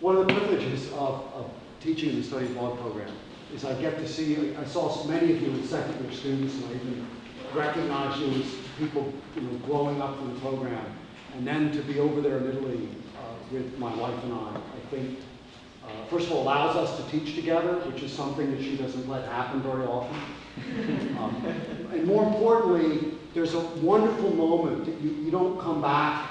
One of the privileges of teaching in the study abroad program is I get to see, I saw so many of you as second year students, and I even recognize you as people growing up through the program. And then to be over there in Italy with my wife and I think, first of all, allows us to teach together, which is something that she doesn't let happen very often. And more importantly, there's a wonderful moment that you don't come back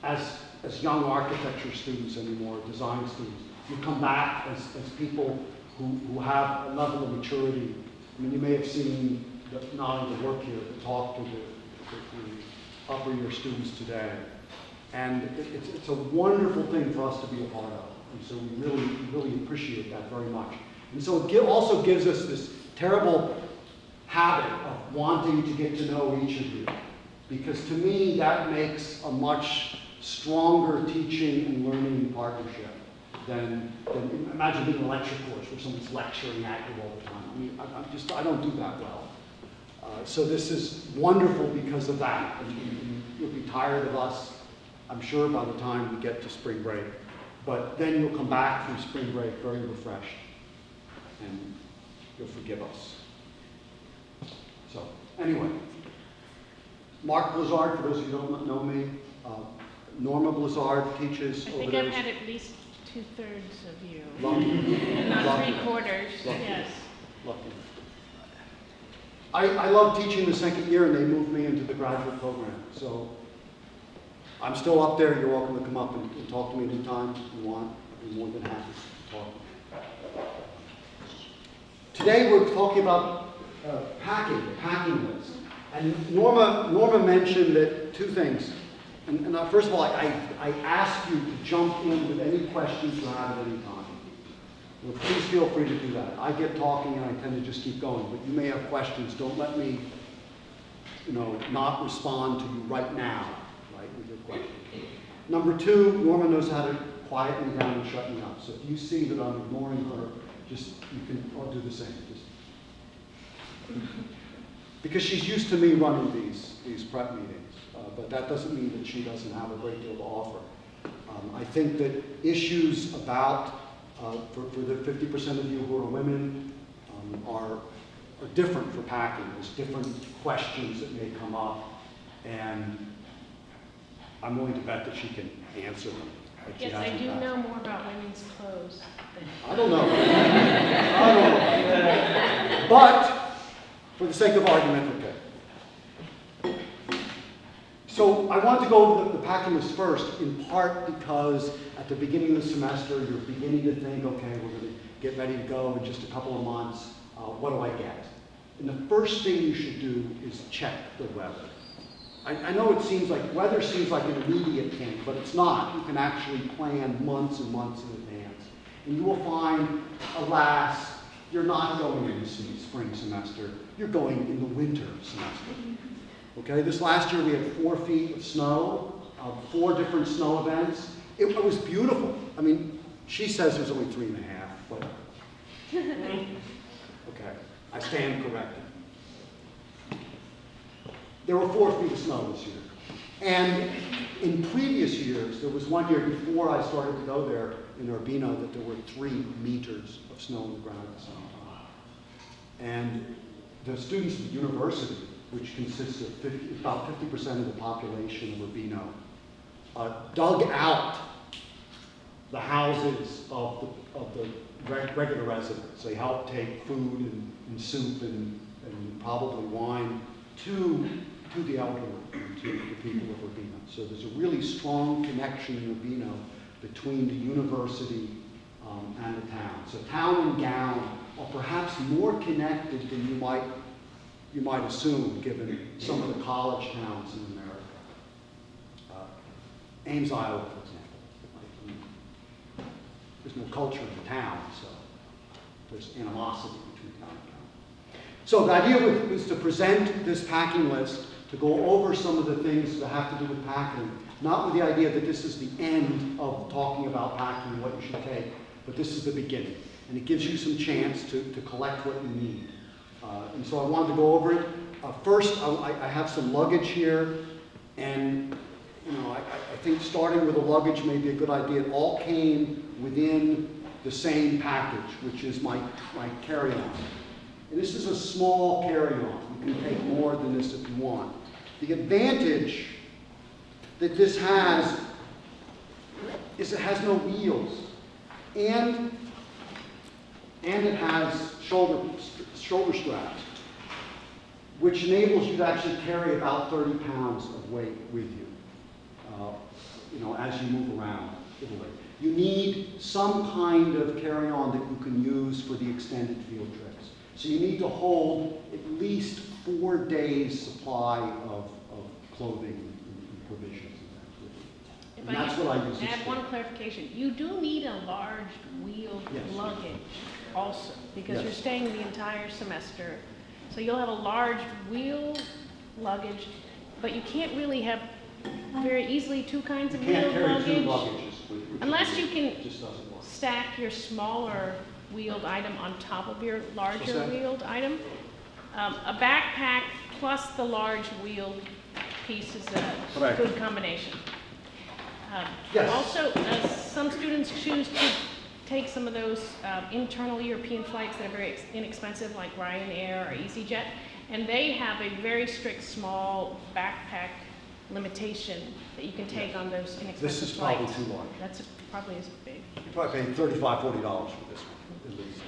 as young architecture students anymore, design students. You come back as people who have a level of maturity. I mean, you may have seen not only the work here, but talk to the upper year students today. And it's a wonderful thing for us to be a part of. And so we really appreciate that very much. And so it also gives us this terrible habit of wanting to get to know each of you. Because to me, that makes a much stronger teaching and learning partnership than imagine being in a lecture course where someone's lecturing at you all the time. I mean, I don't do that well. So this is wonderful because of that. And you'll be tired of us, I'm sure, by the time we get to spring break. But then you'll come back from spring break very refreshed, and you'll forgive us. So, anyway, Mark Blizzard, for those of you who don't know me, Norma Blizzard teaches over there. I think I've had at least 2/3 of you. Lucky. Not Lucky. 3/4, Lucky. yes. Lucky. I love teaching the second year, and they moved me into the graduate program. So I'm still up there. You're welcome to come up and talk to me anytime you want. I'd be more than happy to talk. Today we're talking about the packing list. And Norma mentioned that two things. And first of all, I ask you to jump in with any questions you have at any time. Well, please feel free to do that. I get talking and I tend to just keep going, but you may have questions. Don't let me, not respond to you right now, right, with your question. Number two, Norma knows how to quiet me down and shut me up. So if you see that I'm ignoring her, I'll do the same. Because she's used to me running these prep meetings, but that doesn't mean that she doesn't have a great deal to offer. I think that issues about, for the 50% of you who are women, are different for packing. There's different questions that may come up, and I'm willing to bet that she can answer them. Yes, I do know more about women's clothes. I don't know. But, for the sake of argument, okay. So I want to go over the packing list first, in part because at the beginning of the semester, you're beginning to think, okay, we're going to get ready to go in just a couple of months. What do I get? And the first thing you should do is check the weather. I know weather seems like an immediate thing, but it's not. You can actually plan months and months in advance. And you will find, alas, you're not going in the spring semester. You're going in the winter semester. Okay, this last year we had 4 feet of snow, 4 different snow events. It was beautiful. I mean, she says there's only 3.5, but okay, I stand corrected. There were 4 feet of snow this year. And in previous years, there was one year before I started to go there in Urbino that there were 3 meters of snow on the ground at the same time. And the students at the university, which consists of about 50% of the population of Urbino, dug out the houses of the regular residents. They helped take food and soup and probably wine to the elderly, to the people of Urbino. So there's a really strong connection in Urbino between the university and the town. So town and gown are perhaps more connected than you might assume, given some of the college towns in America. Ames, Iowa, for example. There's no culture in the town, so there's animosity between town and town. So the idea was to present this packing list, to go over some of the things that have to do with packing, not with the idea that this is the end of talking about packing and what you should take, but this is the beginning. And it gives you some chance to collect what you need. And so I wanted to go over it. First, I have some luggage here, and I think starting with the luggage may be a good idea. It all came within the same package, which is my carry-on. And this is a small carry-on. You can take more than this if you want. The advantage that this has is it has no wheels, and it has shoulder straps, which enables you to actually carry about 30 pounds of weight with you, as you move around Italy. You need some kind of carry-on that you can use for the extended field trips. So you need to hold at least 4 days' supply of clothing and provisions. And that's what I use this add for. one clarification. You do need a large wheeled Yes. luggage also, because Yes. you're staying the entire semester. So you'll have a large wheel luggage, but you can't really have very easily 2 kinds of You can't wheeled carry luggage. 2 luggages with you. Unless you can It just doesn't work. stack your smaller wheeled item on top of your What's larger that? wheeled item. A backpack plus the large wheeled piece is a Correct. good combination. Yes. Also, some students choose to take some of those internal European flights that are very inexpensive, like Ryanair or EasyJet, and they have a very strict small backpack limitation that you can take on those inexpensive This is flights. probably too large. That's probably as big. You probably paid $35, $40 for this one, at least,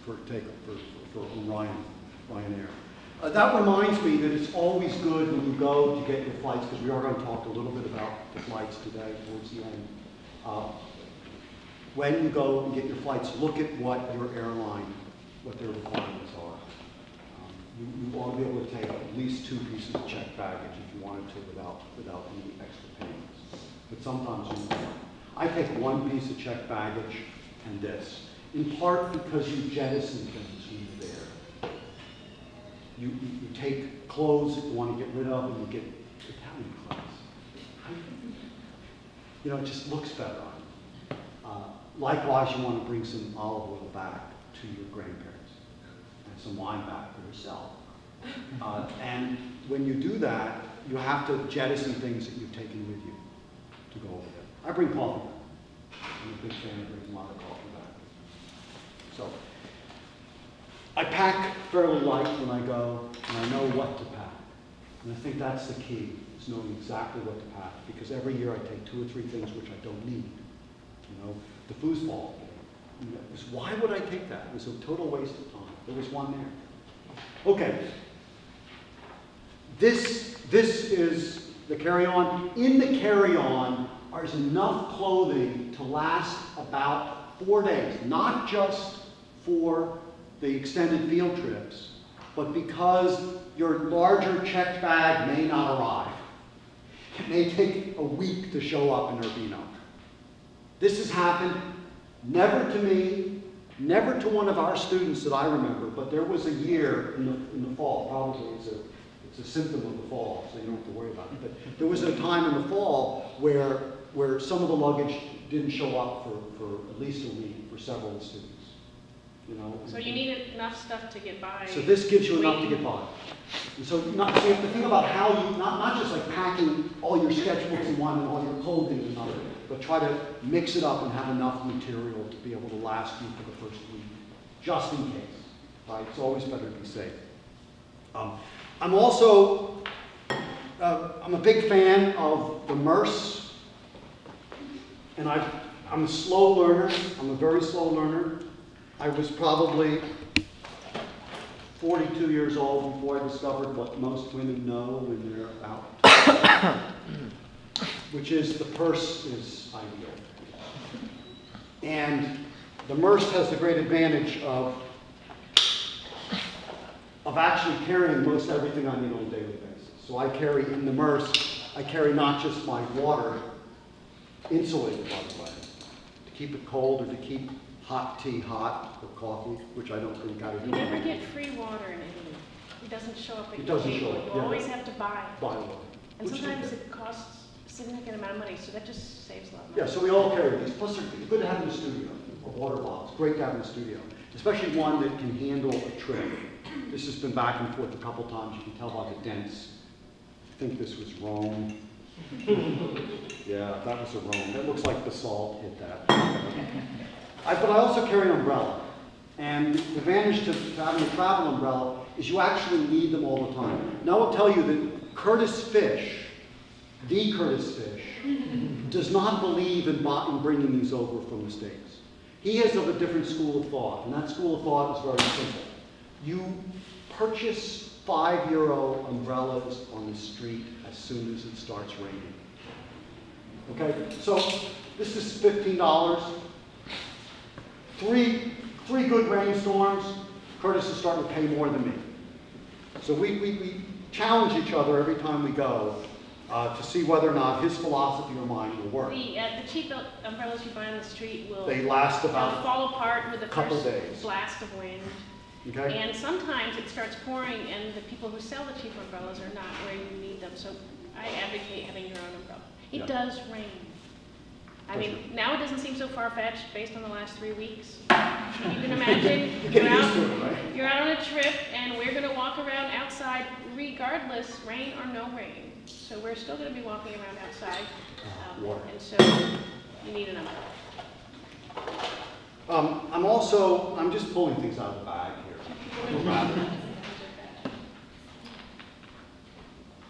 for Ryanair. That reminds me that it's always good when you go to get your flights, because we are going to talk a little bit about the flights today towards the end. When you go and get your flights, look at what your airline, what their requirements are. You ought to be able to take at least 2 pieces of checked baggage if you wanted to without any extra payments. But sometimes you don't. I take 1 piece of checked baggage and this, in part because you jettison things when you're there. You take clothes that you want to get rid of, and you get Italian clothes. It just looks better on you. Likewise, you want to bring some olive oil back to your grandparents, and some wine back for yourself. And when you do that, you have to jettison things that you've taken with you to go over there. I bring coffee back. I'm a big fan of bringing a lot of coffee back. So, I pack fairly light when I go, and I know what to pack. And I think that's the key, is knowing exactly what to pack. Because every year I take 2 or 3 things which I don't need. The foosball. Why would I take that? It was a total waste of time. There was one there. Okay. This is the carry-on. In the carry-on is enough clothing to last about 4 days, not just for the extended field trips, but because your larger checked bag may not arrive. It may take a week to show up in Urbino. This has happened never to me, never to one of our students that I remember, but there was a year in the fall, probably it's a symptom of the fall, so you don't have to worry about it, but there was a time in the fall where some of the luggage didn't show up for at least a week for several of the students. So you need enough stuff to get by. So this gives you enough to get by. And so you have to think about how you, not just like packing all your sketchbooks in one and all your clothing in another, but try to mix it up and have enough material to be able to last you for the first week, just in case, right? It's always better to be safe. I'm also, I'm a big fan of the MERS, and I'm a slow learner. I'm a very slow learner. I was probably 42 years old before I discovered what most women know when they're out, which is the purse is ideal. And the MERS has the great advantage of actually carrying most everything I need on a daily basis. So I carry in the MERS, I carry not just my water, insulated by the way, to keep it cold or to keep hot tea hot or coffee, which I don't drink out of You never get free water in Italy. It doesn't show up at It your doesn't table. show up, You yeah. always have to buy. By the way. And Which is sometimes good. it costs a significant amount of money, so that just saves a lot of Yeah, money. so we all carry these. Plus, they're good to have in the studio, a water bottle. It's great to have in the studio, especially one that can handle a trip. This has been back and forth a couple times. You can tell by the dents. I think this was Rome. Yeah, that was a Rome. That looks like basalt hit that. But I also carry an umbrella. And the advantage to having a travel umbrella is you actually need them all the time. Now I'll tell you that Curtis Fish, the Curtis Fish, does not believe in bringing these over from the States. He is of a different school of thought, and that school of thought is very simple. You purchase €5 umbrellas on the street as soon as it starts raining. Okay, so this is $15. Three good rainstorms, Curtis is starting to pay more than me. So we challenge each other every time we go to see whether or not his philosophy or mine will work. The cheap umbrellas you buy on the street will They last about fall apart with the couple first days. blast of wind. Okay? And sometimes it starts pouring and the people who sell the cheap umbrellas are not where you need them. So I advocate having your own umbrella. It Yeah. does rain. I Does mean, now it doesn't seem so far-fetched based on the last 3 weeks. You can You imagine get used to it, right? you're out on a trip and we're gonna walk around outside regardless, rain or no rain. So we're still gonna be walking around outside. Water. And so you need an umbrella. I'm just pulling things out of the bag here.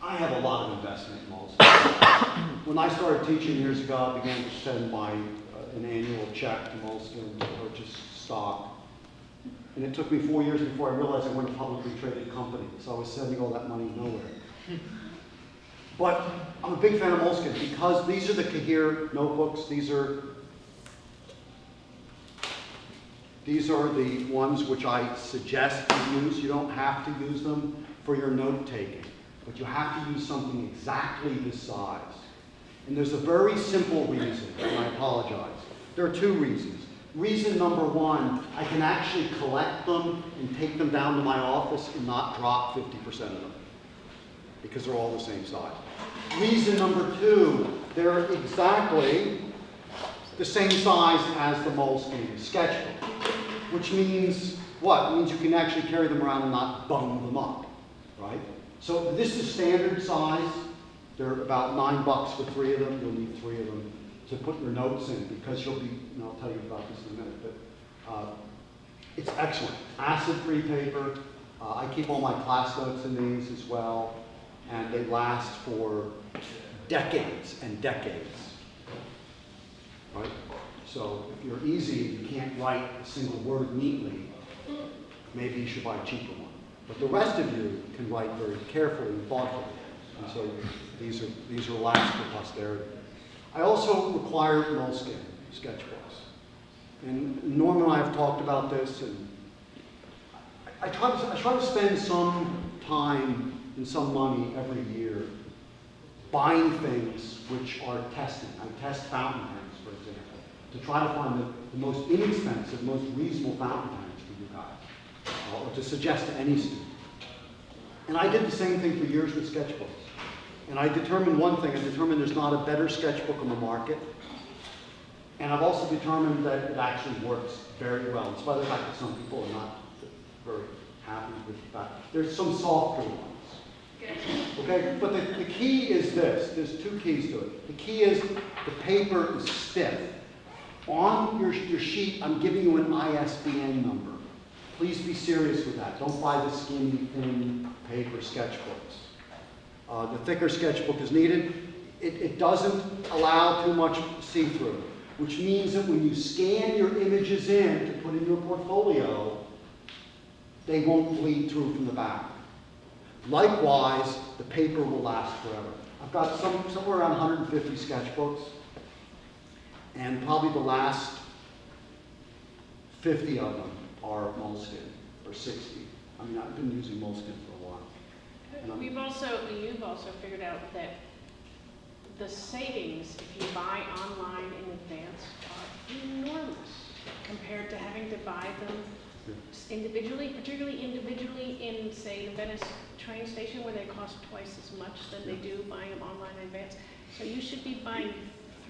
I have a lot of investment in Moleskine. When I started teaching years ago, I began to send an annual check to Moleskine to purchase stock. And it took me 4 years before I realized I weren't a publicly traded company, so I was sending all that money nowhere. But I'm a big fan of Moleskine because these are the Cahir notebooks. These are the ones which I suggest you use. You don't have to use them for your note taking, but you have to use something exactly this size. And there's a very simple reason, and I apologize. There are 2 reasons. Reason number 1, I can actually collect them and take them down to my office and not drop 50% of them, because they're all the same size. Reason number 2, they're exactly the same size as the Moleskine sketchbook, which means what? It means you can actually carry them around and not bung them up, right? So this is standard size. They're about $9 for 3 of them. You'll need 3 of them to put your notes in because you'll be, and I'll tell you about this in a minute, but it's excellent. Acid-free paper. I keep all my class notes in these as well, and they last for decades and decades, right? So if you're easy, you can't write a single word neatly, maybe you should buy a cheaper one. But the rest of you can write very carefully and thoughtfully. And so these are last for posterity. I also require Moleskine sketchbooks. And Norm and I have talked about this, and I try to spend some time and some money every year buying things which are testing. I test fountain pens, for example, to try to find the most inexpensive, most reasonable fountain pens for you guys, or to suggest to any student. And I did the same thing for years with sketchbooks. And I determined one thing, I determined there's not a better sketchbook on the market. And I've also determined that it actually works very well, in spite of the fact that some people are not very happy with that. There's some softer ones. Okay, but the key is this. There's 2 keys to it. The key is the paper is stiff. On your sheet, I'm giving you an ISBN number. Please be serious with that. Don't buy the skinny, thin paper sketchbooks. The thicker sketchbook is needed. It doesn't allow too much see-through, which means that when you scan your images in to put in your portfolio, they won't bleed through from the back. Likewise, the paper will last forever. I've got somewhere around 150 sketchbooks, and probably the last 50 of them are Moleskine, or 60. I mean, I've been using Moleskine for a while. You've also figured out that the savings, if you buy online in advance, are enormous compared to having to buy them individually, particularly individually in, say, the Venice train station where they cost twice as much than they do buying them online in advance. So you should be buying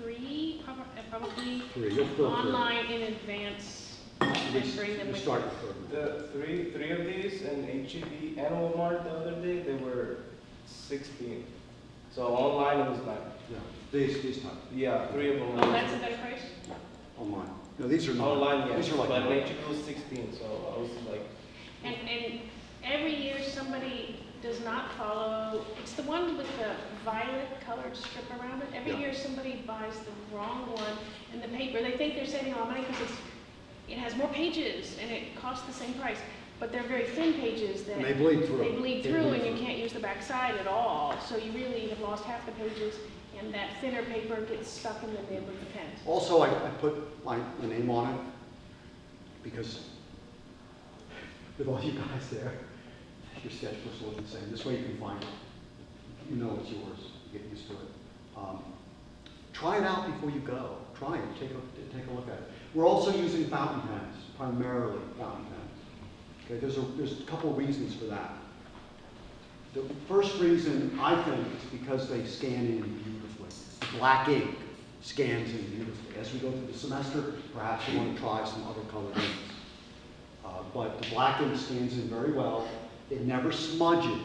3, probably 3. online in advance and bring them with you. The three of these in HEB and Walmart the other day, they were $16. So online it was like, Yeah, these type, yeah, 3 of them. Oh, that's a better price? online. No, these are not. Online, yes, These are like. but Nature was 16, so I was like, And every year somebody does not follow, it's the one with the violet colored strip around it. Every Yeah. year somebody buys the wrong one in the paper. They think they're saving a lot of money because it has more pages and it costs the same price. But they're very thin pages that And they bleed through. they bleed through and you can't use the back side at all. So you really have lost half the pages and that thinner paper gets stuck in the nib of the pens. Also, I put my name on it because with all you guys there, your sketchbooks will look the same. This way you can find it. You know it's yours. You get used to it. Try it out before you go. Try it. Take a look at it. We're also using fountain pens, primarily fountain pens. Okay, there's a couple reasons for that. The first reason, I think, is because they scan in beautifully. Black ink scans in beautifully. As we go through the semester, perhaps you want to try some other colored inks. But the black ink scans in very well. It never smudges.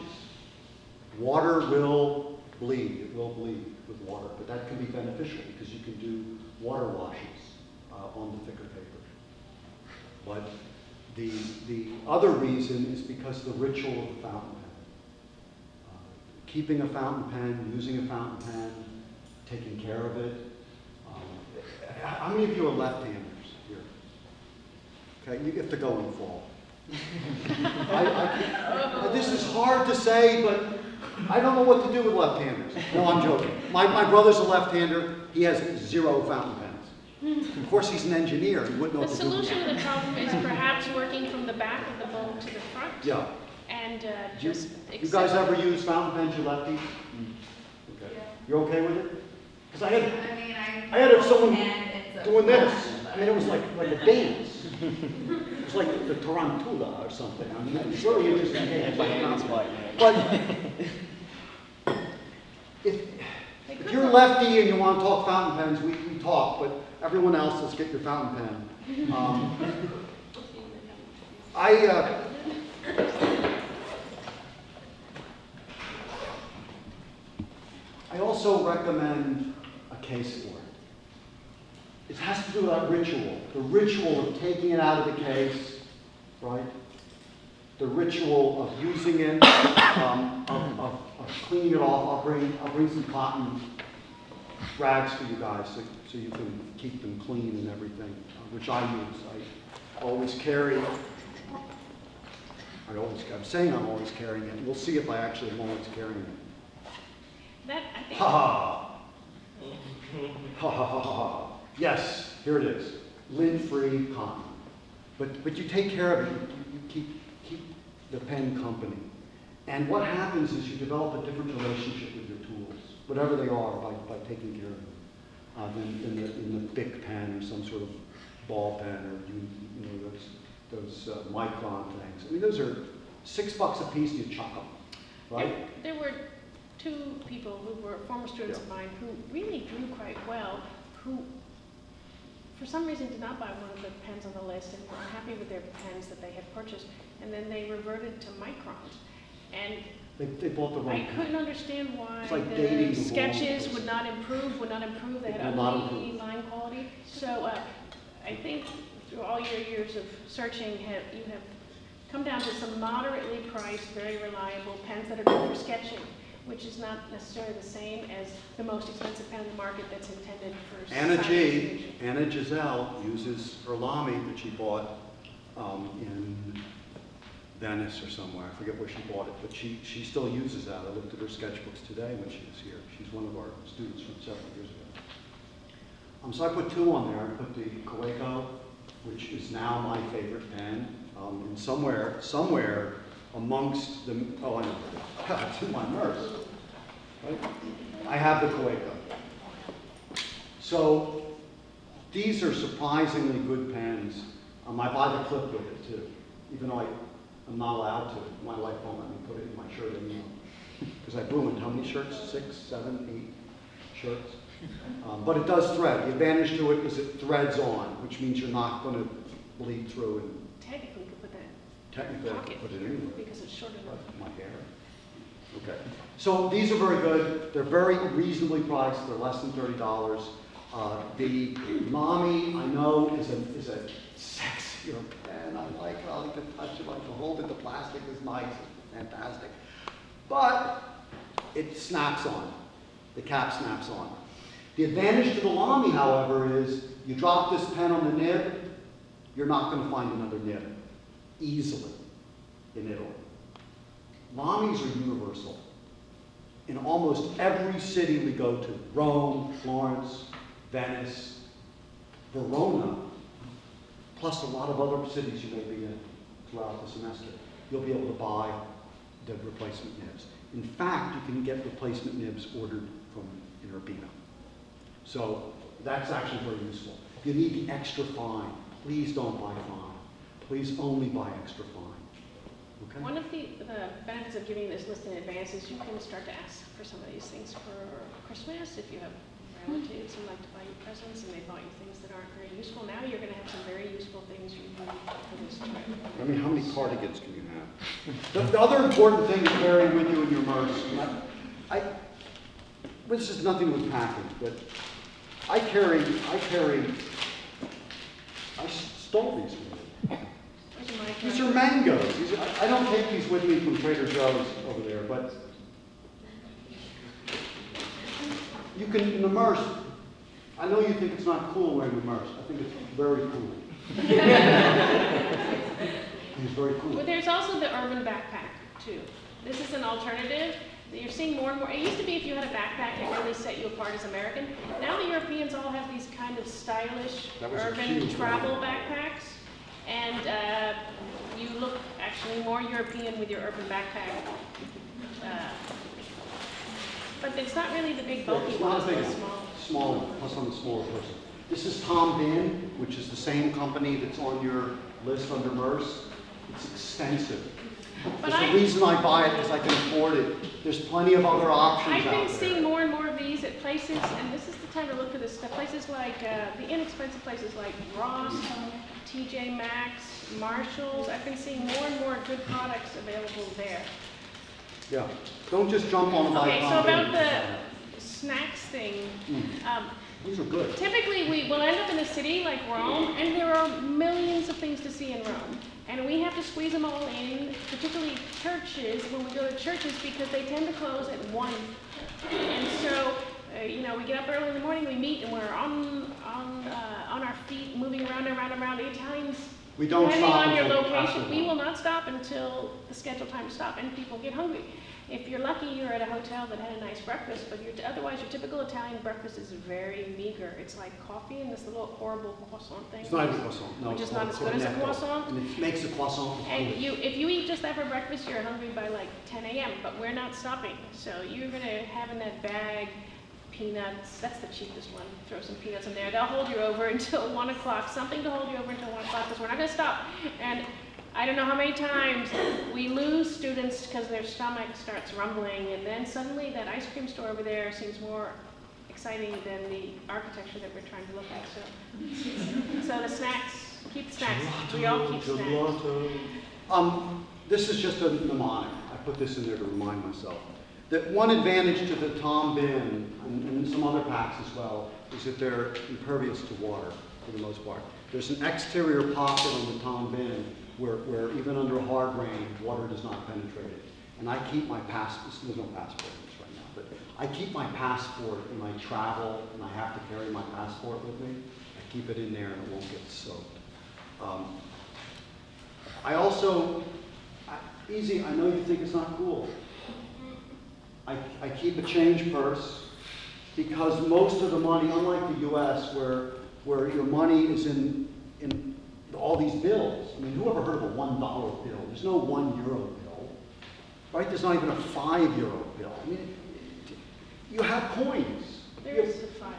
Water will bleed. It will bleed with water, but that can be beneficial because you can do water washes on the thicker paper. But the other reason is because of the ritual of the fountain pen. Keeping a fountain pen, using a fountain pen, taking care of it. How many of you are left-handers here? Okay, you get to go in the fall. This is hard to say, but I don't know what to do with left-handers. No, I'm joking. My brother's a left-hander. He has 0 fountain pens. Of course, he's an engineer. He wouldn't know The what to do with solution them. to the problem is perhaps working from the back of the bone to the front. Yeah. And You, just you guys accept- ever use fountain pens, you lefties? Okay. You're okay with it? Because I had someone doing this. I mean, it was like a dance. It was like the tarantula or something. I mean, it's really interesting dance. But if you're lefty and you want to talk fountain pens, we talk, but everyone else, let's get your fountain pen. I also recommend a case for it. It has to do with that ritual, the ritual of taking it out of the case, right? The ritual of using it, of cleaning it off. I'll bring some cotton rags for you guys so you can keep them clean and everything, which I use. I always carry. I'm saying I'm always carrying it. We'll see if I actually am always carrying it. That, I think, Ha ha! Ha ha ha ha! Yes, here it is. Lint-free cotton. But you take care of it. You keep the pen company. And what happens is you develop a different relationship with your tools, whatever they are, by taking care of them, than in the Bic pen or some sort of ball pen or those micron things. I mean, those are $6 a piece. You chuck them, right? there were 2 people who were former students of mine who really drew quite well, who for some reason did not buy one of the pens on the list and were unhappy with their pens that they had purchased, and then they reverted to microns. And They bought the wrong I pen. couldn't understand why It's like dating the the sketches wrong would not improve. They had Would not ugly improve. line quality. So I think through all your years of searching, you have come down to some moderately priced, very reliable pens that are good for sketching, which is not necessarily the same as the most expensive pen in the market that's intended for Anna science. Anna Giselle uses her Lamy that she bought in Venice or somewhere. I forget where she bought it, but she still uses that. I looked at her sketchbooks today when she was here. She's one of our students from several years ago. So I put 2 on there. I put the Kaweco, which is now my favorite pen, and somewhere amongst the, oh, I know, it's in my purse. Right? I have the Kaweco. So these are surprisingly good pens. I buy the clip with it too, even though I'm not allowed to. My wife won't let me put it in my shirt anymore. Because I blew in how many shirts? 6, 7, 8 shirts. But it does thread. The advantage to it is it threads on, which means you're not going to bleed through and Technically, you could put that technically I pocket could put it here anywhere. because it's short enough. My hair. Okay. So these are very good. They're very reasonably priced. They're less than $30. The Mommy, I know, is a sexy, and I like it. I like to touch it, I like to hold it. The plastic is nice, it's fantastic. But it snaps on. The cap snaps on. The advantage to the Lamy, however, is you drop this pen on the nib, you're not going to find another nib easily in Italy. Lamys are universal. In almost every city we go to, Rome, Florence, Venice, Verona, plus a lot of other cities you may be in throughout the semester, you'll be able to buy the replacement nibs. In fact, you can get replacement nibs ordered from Urbino. So that's actually very useful. If you need the extra fine, please don't buy fine. Please only buy extra fine. Okay? One of the benefits of giving this list in advance is you can start to ask for some of these things for Christmas. If you have relatives who like to buy you presents and they bought you things that aren't very useful, now you're going to have some very useful things you need for this trip. I mean, how many cardigans can you have? The other important thing to carry with you in your purse, this is nothing with packing, but I stole these from you. These are mangoes. I don't take these with me from Trader Joe's over there, but you can, in the Merce, I know you think it's not cool wearing the Merce. I think it's very cool. It's very cool. But there's also the urban backpack, too. This is an alternative. You're seeing more and more. It used to be if you had a backpack, it really set you apart as American. Now the Europeans all have these kind of stylish urban travel backpacks. And you look actually more European with your urban backpack. But it's not really the big bulky ones, it's small, plus I'm a smaller person. This is Tom Bin, which is the same company that's on your list under Merce. It's expensive. But the reason I buy it is I can afford it. There's plenty of other options out there. I've been seeing more and more of these at places, and this is the time to look for this stuff. Places like, the inexpensive places like Ross, TJ Maxx, Marshalls. I've been seeing more and more good products available there. Yeah. Don't just jump on the Okay, so about the snacks thing. These are good. Typically, we will end up in a city like Rome, and there are millions of things to see in Rome. And we have to squeeze them all in, particularly churches, when we go to churches, because they tend to close at 1. And so, we get up early in the morning, we meet, and we're on our feet, moving around. The Italians, We don't depending stop on your until location, after we one. will not stop until the scheduled time to stop, and people get hungry. If you're lucky, you're at a hotel that had a nice breakfast, but otherwise your typical Italian breakfast is very meager. It's like coffee and this little horrible croissant thing. It's not even a croissant. No, Which it's is not as good as a cornetto. croissant. And it makes a croissant. And if you eat just that for breakfast, you're hungry by like 10 a.m., but we're not stopping. So you're gonna have in that bag peanuts. That's the cheapest one. Throw some peanuts in there. They'll hold you over until 1 o'clock. Something to hold you over until 1 o'clock, because we're not gonna stop. And I don't know how many times we lose students because their stomach starts rumbling, and then suddenly that ice cream store over there seems more exciting than the architecture that we're trying to look at. So the snacks, keep the snacks. We all keep snacks. This is just a mnemonic. I put this in there to remind myself. That one advantage to the Tom Bin and some other packs as well is that they're impervious to water for the most part. There's an exterior pocket on the Tom Bin where even under hard rain, water does not penetrate it. And I keep my passport, there's no passport in this right now, but I keep my passport when I travel and I have to carry my passport with me. I keep it in there and it won't get soaked. I also, easy, I know you think it's not cool. I keep a change purse because most of the money, unlike the US where your money is in all these bills. I mean, who ever heard of a $1 bill? There's no €1 bill, right? There's not even a €5 bill. I mean, you have coins. There is a 5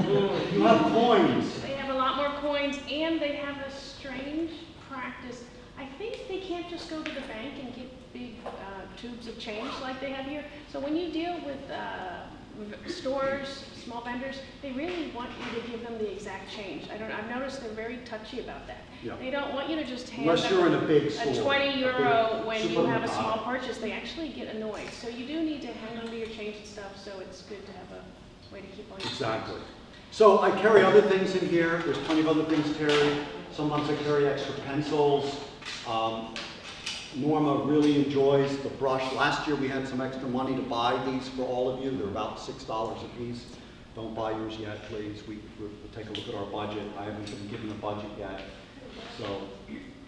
bill. You have coins. They have a lot more coins, and they have a strange practice. I think they can't just go to the bank and get big tubes of change like they have here. So when you deal with stores, small vendors, they really want you to give them the exact change. I've noticed they're very touchy about that. Yeah. They don't want you to just hand Unless you're in a big store. a 20 euro when you have a supermarket. small purchase. They actually get annoyed. So you do need to hang on to your change and stuff, so it's good to have a way to keep on your Exactly. So I carry other things in here. There's plenty of other things to carry. Sometimes I carry extra pencils. Norma really enjoys the brush. Last year we had some extra money to buy these for all of you. They're about $6 a piece. Don't buy yours yet, please. We'll take a look at our budget. I haven't been given a budget yet. So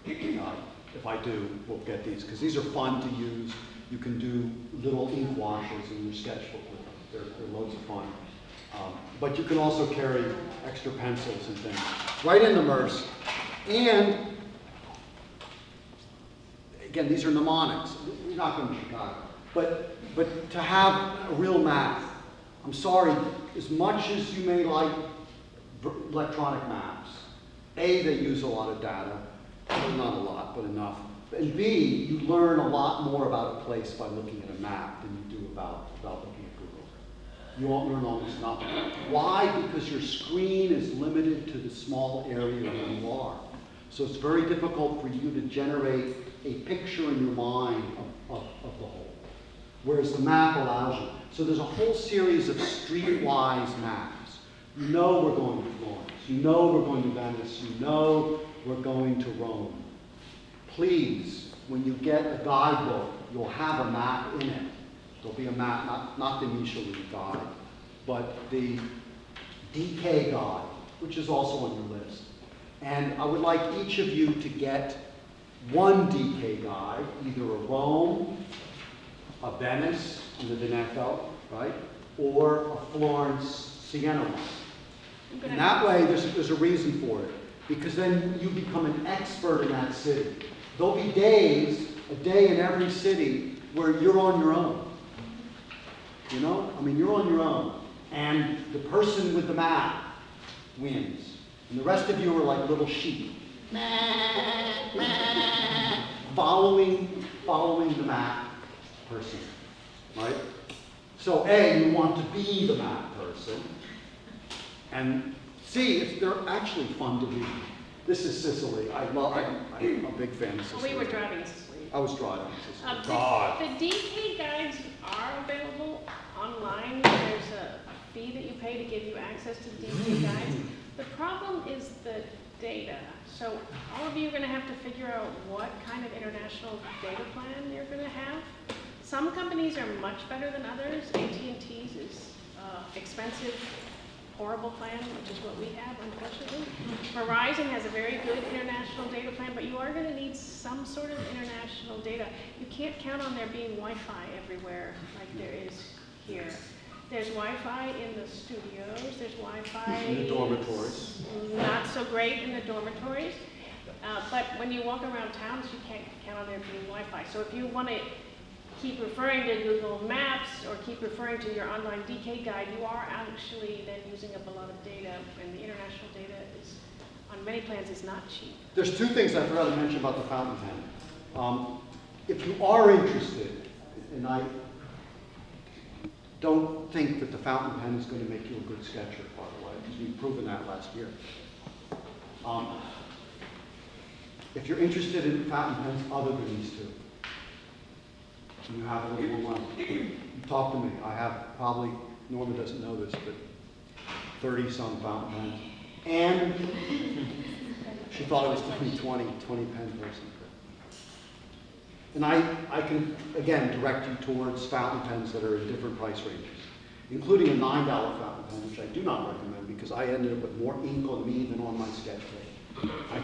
if I do, we'll get these, because these are fun to use. You can do little ink washes in your sketchbook with them. They're loads of fun. But you can also carry extra pencils and things right in the Merce. And again, these are mnemonics. We're not going to Chicago. But to have a real math, I'm sorry, as much as you may like electronic maps, A, they use a lot of data, well, not a lot, but enough. And B, you learn a lot more about a place by looking at a map than you do about looking at Google. You won't learn almost nothing. Why? Because your screen is limited to the small area where you are. So it's very difficult for you to generate a picture in your mind of the whole, whereas the map allows you. So there's a whole series of streetwise maps. You know we're going to Florence. You know we're going to Venice. You know we're going to Rome. Please, when you get a guidebook, you'll have a map in it. There'll be a map, not the Michelin guide, but the DK guide, which is also on your list. And I would like each of you to get one DK guide, either a Rome, a Venice, in the Veneto, right? Or a Florence, Siena one. And that way, there's a reason for it. Because then you become an expert in that city. There'll be days, a day in every city, where you're on your own. You know? I mean, you're on your own. And the person with the map wins. And the rest of you are like little sheep. Following the map person. Right? So A, you want to be the map person. And C, they're actually fun to read. This is Sicily. I'm a big fan of Sicily. We were driving Sicily. I was driving Sicily. The DK guides are available online. There's a fee that you pay to give you access to the DK guides. The problem is the data. So all of you are going to have to figure out what kind of international data plan you're going to have. Some companies are much better than others. AT&T's is expensive, horrible plan, which is what we have, unfortunately. Verizon has a very good international data plan, but you are going to need some sort of international data. You can't count on there being Wi-Fi everywhere like there is here. There's Wi-Fi in the studios, there's Wi-Fi in the dormitories. Not so great in the dormitories. But when you walk around towns, you can't count on there being Wi-Fi. So if you want to keep referring to Google Maps or keep referring to your online DK guide, you are actually then using up a lot of data, and the international data is, on many plans, is not cheap. There's two things I forgot to mention about the fountain pen. If you are interested, and I don't think that the fountain pen is going to make you a good sketcher, by the way, because we've proven that last year. If you're interested in fountain pens other than these two, and you have a little more money, you talk to me. I have probably, Norma doesn't know this, but 30-some fountain pens. And she thought it was 20 pen person. And I can, again, direct you towards fountain pens that are in different price ranges, including a $9 fountain pen, which I do not recommend because I ended up with more ink on me than on my sketch page. I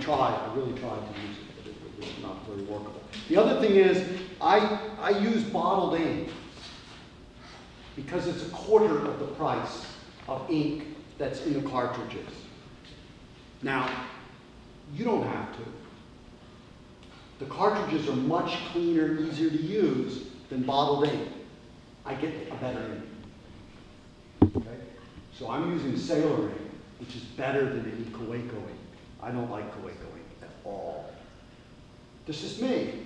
really tried to use it, but it was not very workable. The other thing is, I use bottled ink because it's a quarter of the price of ink that's in the cartridges. Now, you don't have to. The cartridges are much cleaner, easier to use than bottled ink. I get a better ink. Okay? So I'm using Sailor ink, which is better than any Kaweco ink. I don't like Kaweco ink at all. This is me.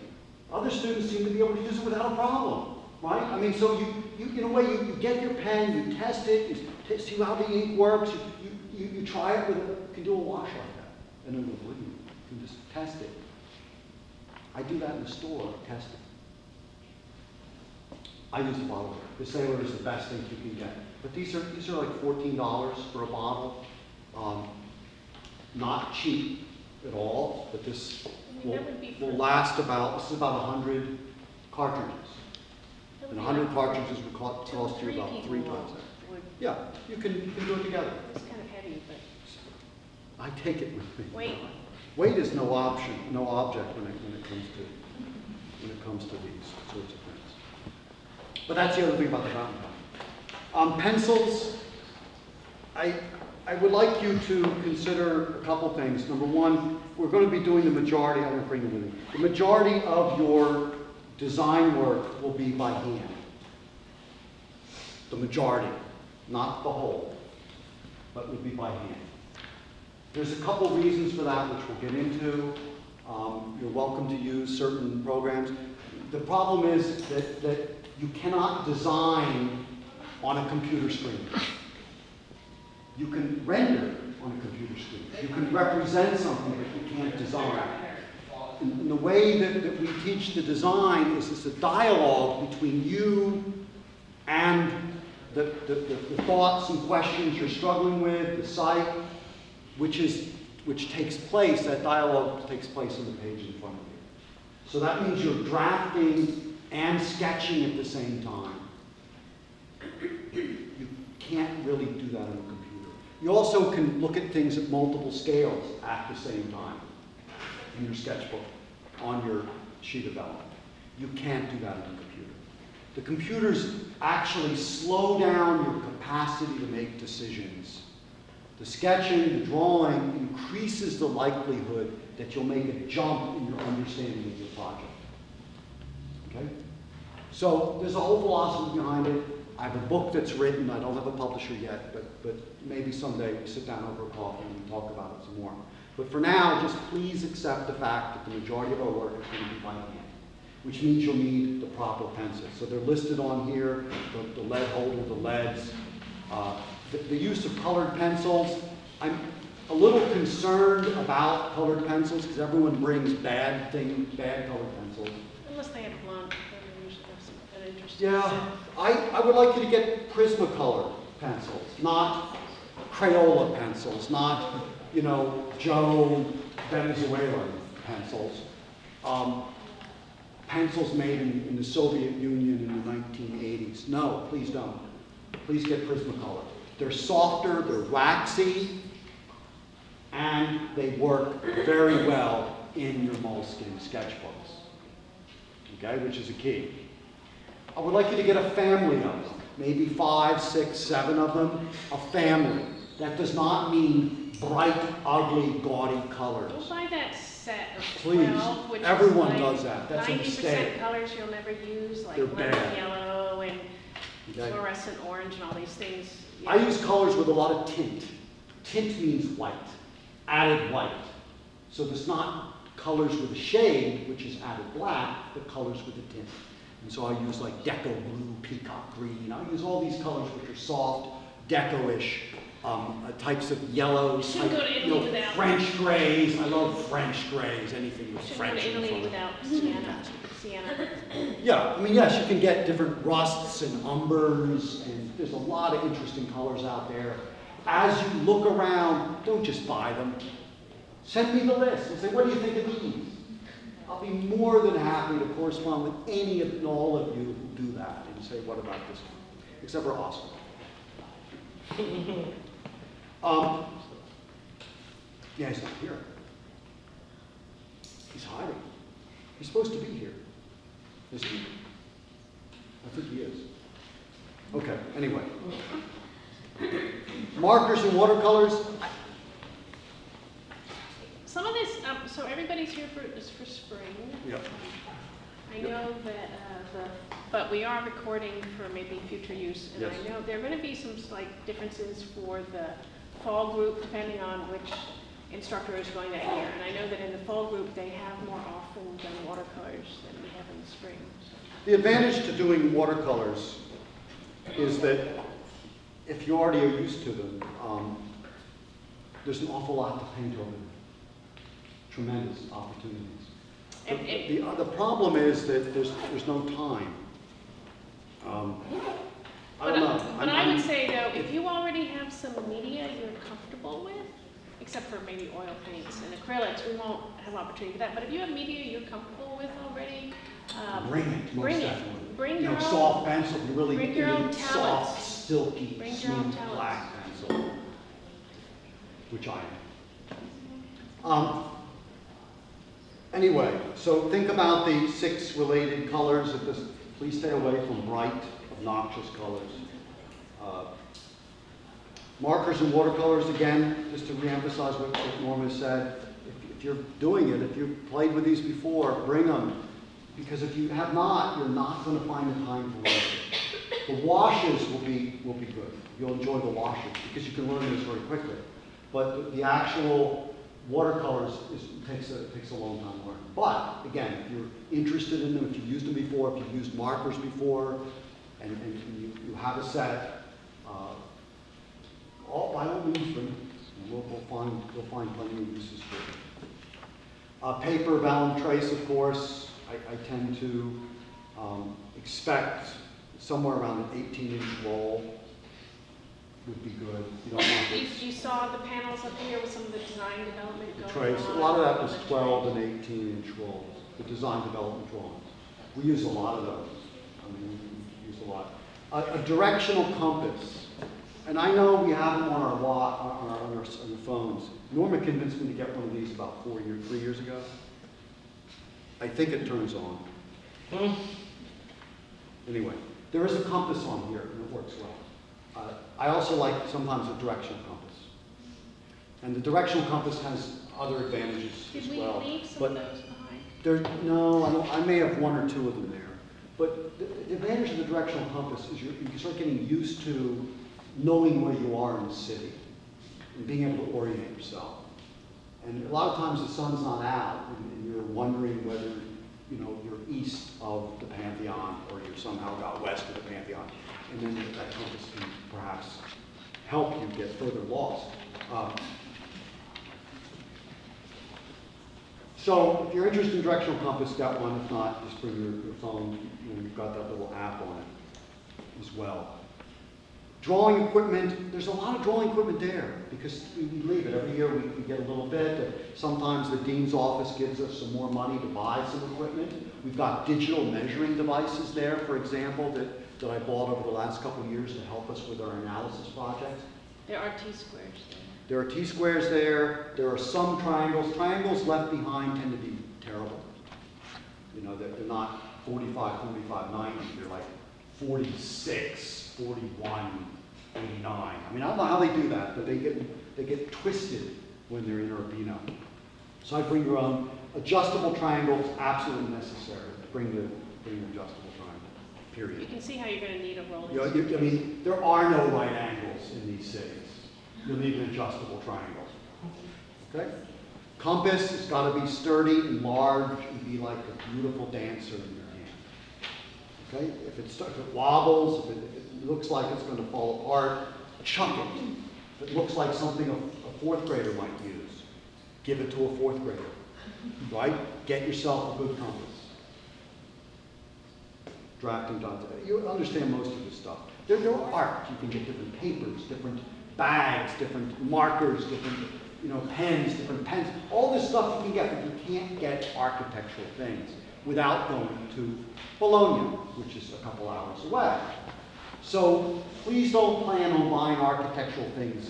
Other students seem to be able to use it without a problem, right? I mean, so you in a way, you get your pen, you test it, you See how the ink works? You try it with, you can do a wash like that. And then with you can just test it. I do that in the store, test it. I use the bottle. The Sailor is the best thing you can get. But these are like $14 for a bottle. Not cheap at all, but this will last about, this is about 100 cartridges. And 100 cartridges would cost you about 3 times that. Yeah, you can do it together. It's kind of heavy, but. I take it with me. Weight is no option, no object when it comes to these sorts of things. But that's the other thing about the fountain pen. Pencils, I would like you to consider a couple things. Number one, we're going to be doing the majority, I'm going to bring it with me. The majority of your design work will be by hand. The majority, not the whole, but will be by hand. There's a couple reasons for that, which we'll get into. You're welcome to use certain programs. The problem is that you cannot design on a computer screen. You can render on a computer screen. You can represent something, but you can't design. And the way that we teach the design is it's a dialogue between you and the thoughts and questions you're struggling with, the site, which takes place, that dialogue takes place on the page in front of you. So that means you're drafting and sketching at the same time. You can't really do that on a computer. You also can look at things at multiple scales at the same time in your sketchbook, on your sheet of vellum. You can't do that on a computer. The computers actually slow down your capacity to make decisions. The sketching, the drawing increases the likelihood that you'll make a jump in your understanding of your project. Okay? So there's a whole philosophy behind it. I have a book that's written. I don't have a publisher yet, but maybe someday we sit down over a coffee and we talk about it some more. But for now, just please accept the fact that the majority of our work is going to be by hand, which means you'll need the proper pencils. So they're listed on here, the lead holder, the leads. The use of colored pencils, I'm a little concerned about colored pencils because everyone brings bad colored pencils. Unless they have blunt, then they usually have some kind of interesting. Yeah, I would like you to get Prismacolor pencils, not Crayola pencils, not, Joe Venezuelan pencils. Pencils made in the Soviet Union in the 1980s. No, please don't. Please get Prismacolor. They're softer, they're waxy, and they work very well in your Moleskine sketchbooks, okay, which is a key. I would like you to get a family of them, maybe 5, 6, 7 of them, a family. That does not mean bright, ugly, gaudy colors. We'll buy that set of 12, Please, which everyone is like does that. That's a 90% mistake. colors you'll never use, like They're lemon bad. yellow and Okay? fluorescent orange and all these things. I use colors with a lot of tint. Tint means white, added white. So there's not colors with a shade, which is added black, but colors with a tint. And so I use like deco blue, peacock green. I use all these colors which are soft, deco-ish, types of yellows, Shouldn't go to Italy without- French grays. I love French grays, anything with Shouldn't French go to in Italy front of it. without sienna. Yeah, I mean, yes, you can get different rusts and umbers, and there's a lot of interesting colors out there. As you look around, don't just buy them. Send me the list and say, what do you think of these? I'll be more than happy to correspond with any and all of you who do that and say, what about this one? Except for Oscar. Yeah, he's not here. He's hiding. He's supposed to be here. Is he? I think he is. Okay, anyway. Markers and watercolors. Some of this, so everybody's here is for spring. Yep. I know that, but we are recording for maybe future use. And Yes. I know there are going to be some slight differences for the fall group depending on which instructor is going that year. And I know that in the fall group they have more often than watercolors than we have in the spring. So. The advantage to doing watercolors is that if you already are used to them, there's an awful lot to paint over them. Tremendous opportunities. The problem is that there's no time. I don't know. But I would say though, if you already have some media you're comfortable with, except for maybe oil paints and acrylics, we won't have opportunity for that. But if you have media you're comfortable with already, Bring it, most bring it. definitely. Bring You your know, own. soft pencil, you really bring your own soft, talents. silky, Bring your own smooth talents. black pencil, which I am. Anyway, so think about the 6 related colors of this. Please stay away from bright, obnoxious colors. Markers and watercolors, again, just to reemphasize what Norma said, if you're doing it, if you've played with these before, bring them. Because if you have not, you're not going to find the time to learn it. The washes will be good. You'll enjoy the washes because you can learn this very quickly. But the actual watercolors takes a long time to learn. But again, if you're interested in them, if you've used them before, if you've used markers before, and you have a set, by all means, bring them. We'll find plenty of uses for it. Paper, vellum, trace, of course. I tend to expect somewhere around an 18-inch roll would be good. You don't want this. You saw the panels up here with some of the design development The going trace. on. A lot of that was on the 12 tray. and 18-inch rolls, the design development drawings. We use a lot of those. I mean, we use a lot. A directional compass. And I know we have them on our on our phones. Norma convinced me to get one of these about 3 years ago. I think it turns on. Anyway, there is a compass on here, and it works well. I also like sometimes a directional compass. And the directional compass has other advantages Did as we well. leave some But of those behind? no, I may have 1 or 2 of them there. But the advantage of the directional compass is you start getting used to knowing where you are in the city and being able to orient yourself. And a lot of times the sun's not out and you're wondering whether you're east of the Pantheon or you're somehow out west of the Pantheon. And then that compass can perhaps help you get further lost. So if you're interested in directional compass, get one. If not, just bring your phone. You've got that little app on it as well. Drawing equipment, there's a lot of drawing equipment there because we leave it. Every year we get a little bit. Sometimes the dean's office gives us some more money to buy some equipment. We've got digital measuring devices there, for example, that I bought over the last couple of years to help us with our analysis projects. There are T-squares there. There are T-squares there. There are some triangles. Triangles left behind tend to be terrible. They're not 45, 45, 90. They're like 46, 41, 89. I mean, I don't know how they do that, but they get twisted when they're in Urbino. So I bring your own. Adjustable triangles, absolutely necessary. Bring the adjustable triangle, period. You can see how you're going to need a rolling. I mean, there are no right angles in these cities. You'll need an adjustable triangle. Okay? Compass has got to be sturdy and large and be like a beautiful dancer in your hand. Okay? If it wobbles, if it looks like it's going to fall apart, chuck it. If it looks like something a 4th grader might use, give it to a 4th grader. Right? Get yourself a good compass. Drafting dots. You understand most of this stuff. There are art. You can get different papers, different bags, different markers, different pens, different pens. All this stuff you can get, but you can't get architectural things without going to Bologna, which is a couple hours away. So please don't plan on buying architectural things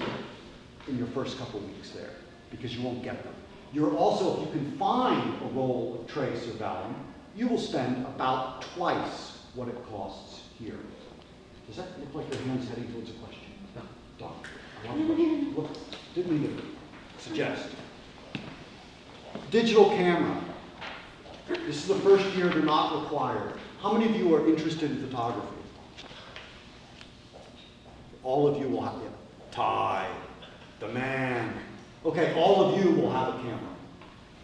in your first couple weeks there, because you won't get them. You're also, if you can find a roll of trace or vellum, you will spend about twice what it costs here. Does that look like your hand's heading towards a question? No. Doc, I want a question. Look, didn't mean to suggest. Digital camera. This is the first year they're not required. How many of you are interested in photography? All of you will have, Ty, the man. Okay, all of you will have a camera.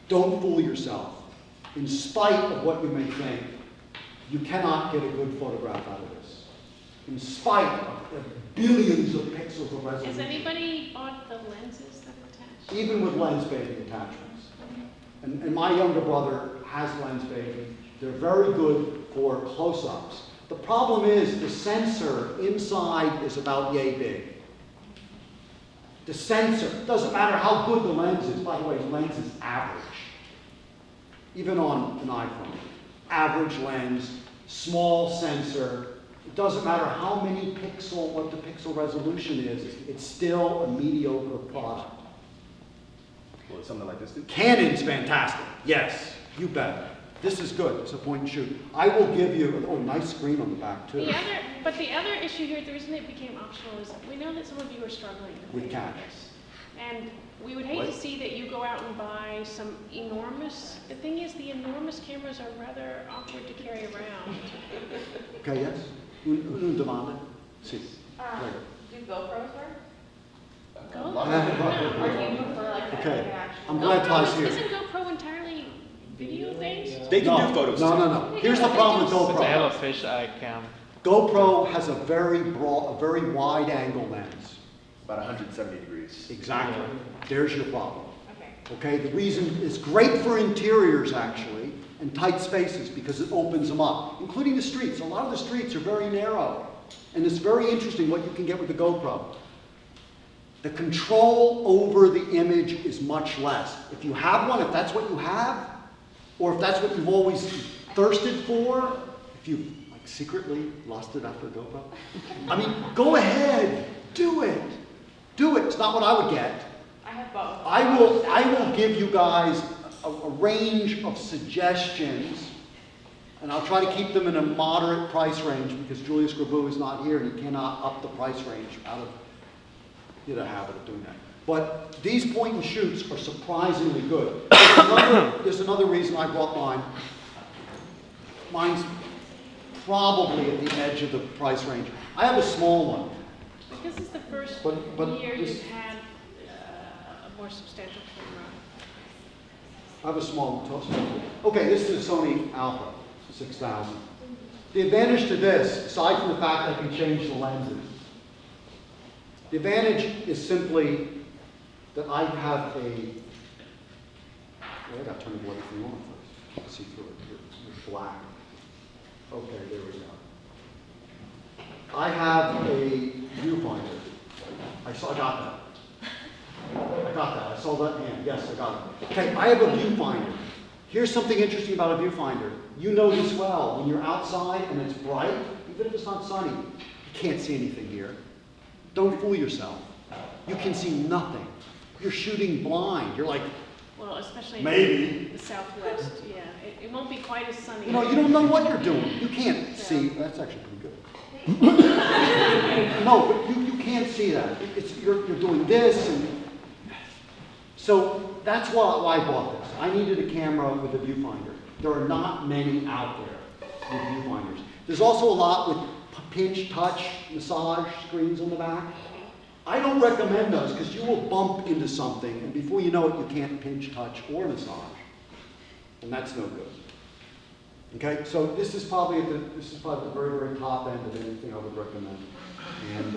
Don't fool yourself. In spite of what you may think, you cannot get a good photograph out of this. in spite of the billions of pixels of resolution. Has anybody bought the lenses that attach? Even with lens bathing attachments. And my younger brother has lens bathing. They're very good for close-ups. The problem is the sensor inside is about yay big. The sensor, doesn't matter how good the lens is. By the way, the lens is average. Even on an iPhone. Average lens, small sensor. It doesn't matter how many pixel, what the pixel resolution is, it's still a mediocre product. Well, something like this, too. Canon's fantastic. Yes, you bet. This is good. It's a point and shoot. I will give you, oh, nice screen on the back, too. But the other issue here, the reason it became optional is we know that some of you are struggling to With pay cash. for this. And we would hate What? to see that you go out and buy some enormous, the thing is, the enormous cameras are rather awkward to carry around. Okay, yes? Un domanda? Sì. Prego. Do GoPros work? Go? Or do you prefer like an Okay. actual? I'm glad Ty's here. Isn't GoPro entirely video based? They can No, do photos. No. Here's the problem with But I have GoPro. a fisheye cam. GoPro has a very broad, a very wide angle lens. About 170 degrees. Exactly. There's your problem. Okay. Okay, the reason it's great for interiors actually and tight spaces because it opens them up, including the streets. A lot of the streets are very narrow, and it's very interesting what you can get with the GoPro. The control over the image is much less. If you have one, if that's what you have, or if that's what you've always thirsted for, if you've like secretly lost it after a GoPro, I mean, go ahead, do it. Do it. It's not what I would get. I have both. I will give you guys a range of suggestions, and I'll try to keep them in a moderate price range because Julius Grabu is not here and he cannot up the price range out of the habit of doing that. But these point and shoots are surprisingly good. There's another reason I brought mine. Mine's probably at the edge of the price range. I have a small one. This is the first But year this- you've had a more substantial camera. I have a small one. Okay, this is a Sony Alpha 6000. The advantage to this, aside from the fact that I can change the lenses, the advantage is simply that I have a, well, I gotta turn the bloody thing on first to see through it. It's black. Okay, there we go. I have a viewfinder. I got that. I saw that hand. Yes, I got it. Okay, I have a viewfinder. Here's something interesting about a viewfinder. You know this well. When you're outside and it's bright, even if it's not sunny, you can't see anything here. Don't fool yourself. You can see nothing. You're shooting blind. You're like, Well, especially maybe. in the southwest, yeah. It won't be quite as sunny. You know, you don't know what you're doing. You can't see. That's actually pretty good. No, but you can't see that. You're doing this, and so that's why I bought this. I needed a camera with a viewfinder. There are not many out there with viewfinders. There's also a lot with pinch, touch, massage screens on the back. I don't recommend those because you will bump into something, and before you know it, you can't pinch, touch, or massage, and that's no good. Okay, so this is probably at the very, very top end of anything I would recommend. And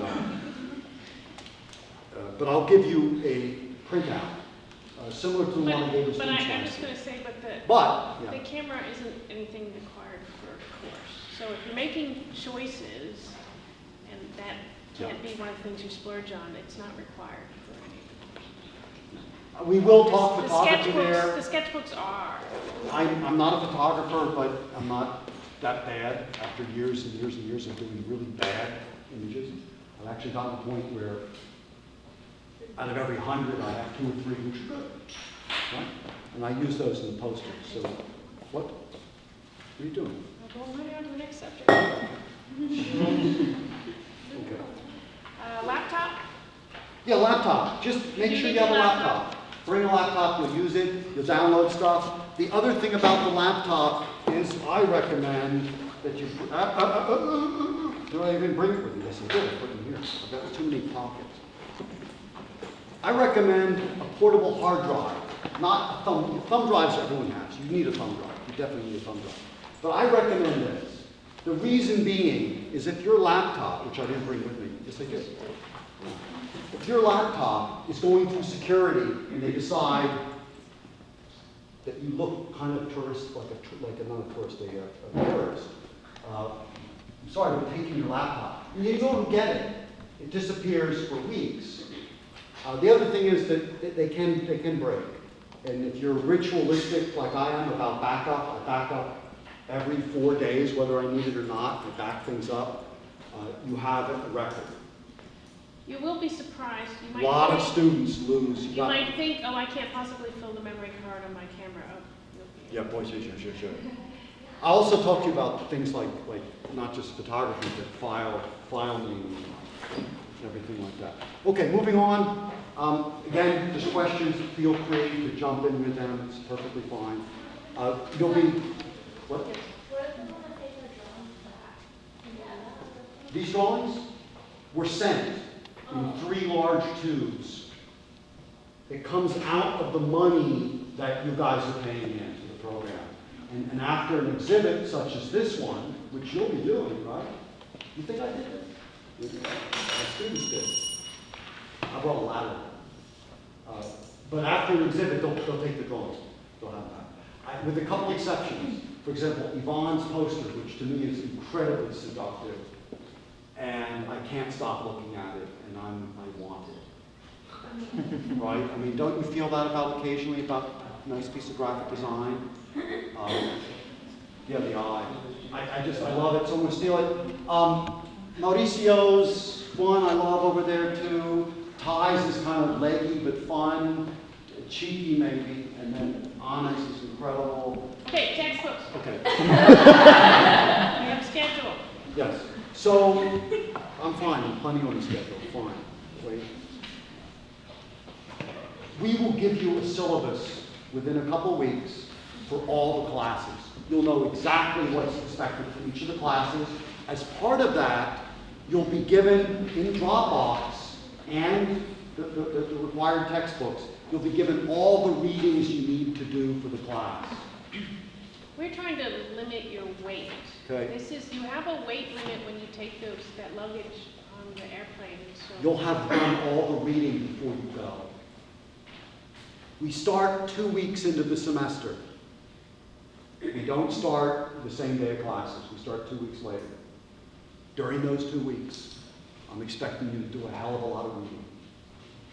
but I'll give you a printout similar to the one I gave you. But I'm just going to say, But the yeah, camera isn't anything required for a course. So if you're making choices, and that can't be one of the things you splurge on, it's not required for anything. we will talk The photography there. The sketchbooks are. I'm not a photographer, but I'm not that bad. After years and years and years of doing really bad images, I've actually gotten to the point where out of every 100, I have 2 or 3 which are good, right? And I use those in the posters. So, what are you doing? We'll go right on to the next subject. Okay. Laptop? Yeah, laptop. Just make sure you have a laptop. Bring a laptop, you'll use it, you'll download stuff. The other thing about the laptop is I recommend that you, do I even bring it with me? Yes, I did, I put it in here. I've got too many pockets. I recommend a portable hard drive, not a thumb drives everyone has. You need a thumb drive, you definitely need a thumb drive. But I recommend this. The reason being is if your laptop, which I didn't bring with me, yes I did. If your laptop is going through security and they decide that you look kind of tourist, not a tourist, a terrorist, I'm sorry, we're taking your laptop. And you don't get it. It disappears for weeks. The other thing is that they can break. And if you're ritualistic like I am about backup, I back up every 4 days, whether I need it or not, I back things up. You have a record. You will be surprised. You A might lot of think- students lose. You might think, oh, I can't possibly fill the memory card on my camera. Oh, you'll be- Yeah, boy, sure. I also talked to you about things like not just photography, but filing and everything like that. Okay, moving on. Again, just questions, feel free to jump in with them, it's perfectly fine. You'll be, what? What if we want to take our drawings back? These drawings were sent in 3 large tubes. It comes out of the money that you guys are paying into the program. And after an exhibit such as this one, which you'll be doing, right? You think I did it? My students did. I brought a ladder. But after an exhibit, they'll take the drawings. They'll have that. With a couple exceptions. For example, Yvonne's poster, which to me is incredibly seductive. And I can't stop looking at it, and I want it. Right? I mean, don't you feel that about occasionally, about a nice piece of graphic design? Yeah, the eye. I love it, so I'm going to steal it. Mauricio's one I love over there too. Ty's is kind of leggy but fun, cheeky maybe, and then Onyx is incredible. Okay, textbooks. Okay. We have a schedule. Yes. So I'm fine. I'm plenty on the schedule. Fine. Wait. We will give you a syllabus within a couple weeks for all the classes. You'll know exactly what's expected for each of the classes. As part of that, you'll be given in Dropbox and the required textbooks, you'll be given all the readings you need to do for the class. We're trying to limit your weight. Okay. You have a weight limit when you take that luggage on the airplane. So You'll have done all the reading before you go. We start 2 weeks into the semester. We don't start the same day of classes. We start 2 weeks later. During those 2 weeks, I'm expecting you to do a hell of a lot of reading.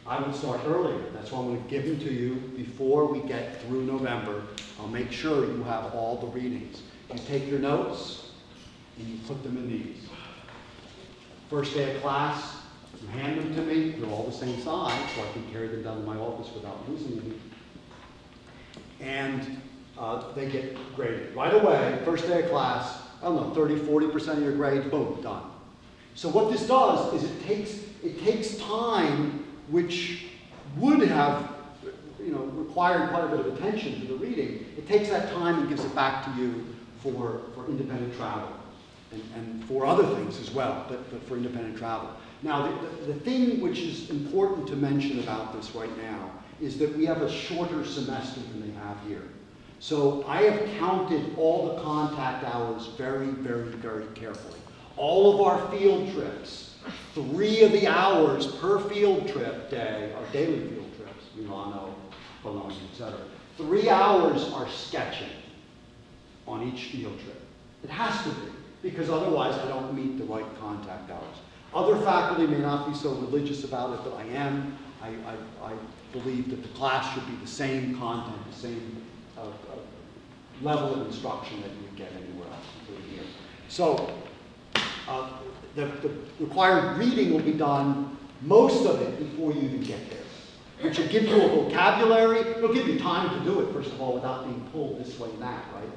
I would start earlier. That's why I'm going to give them to you before we get through November. I'll make sure you have all the readings. You take your notes and you put them in these. First day of class, you hand them to me. They're all the same size, so I can carry them down to my office without losing them. And they get graded. Right away, first day of class, I don't know, 30, 40% of your grades, boom, done. So what this does is it takes time which would have required quite a bit of attention to the reading. It takes that time and gives it back to you for independent travel and for other things as well, but for independent travel. Now, the thing which is important to mention about this right now is that we have a shorter semester than they have here. So I have counted all the contact hours very, very, very carefully. All of our field trips, 3 of the hours per field trip day are daily field trips, Milano, Bologna, etc. 3 hours are sketching on each field trip. It has to be, because otherwise I don't meet the right contact hours. Other faculty may not be so religious about it, but I am. I believe that the class should be the same content, the same level of instruction that you would get anywhere else, including here. So the required reading will be done, most of it, before you even get there, which will give you a vocabulary. It'll give you time to do it, first of all, without being pulled this way and that, right?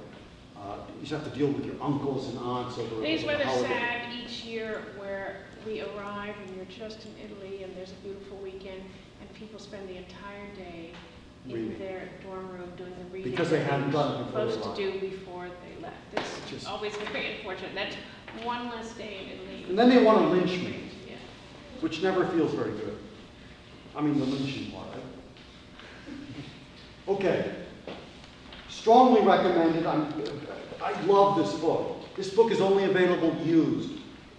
You just have to deal with your uncles and aunts over It is over the rather holiday. sad each year where we arrive and you're just in Italy and there's a beautiful weekend and people spend the entire day in Reading. their dorm room doing the reading Because they that hadn't were done it before they supposed to left. do before they left. It's Just- always very unfortunate. That's one less day in Italy. And then they want to lynch me, Yeah. which never feels very good. I mean, the lynching part, right? Okay. Strongly recommended. I love this book. This book is only available used.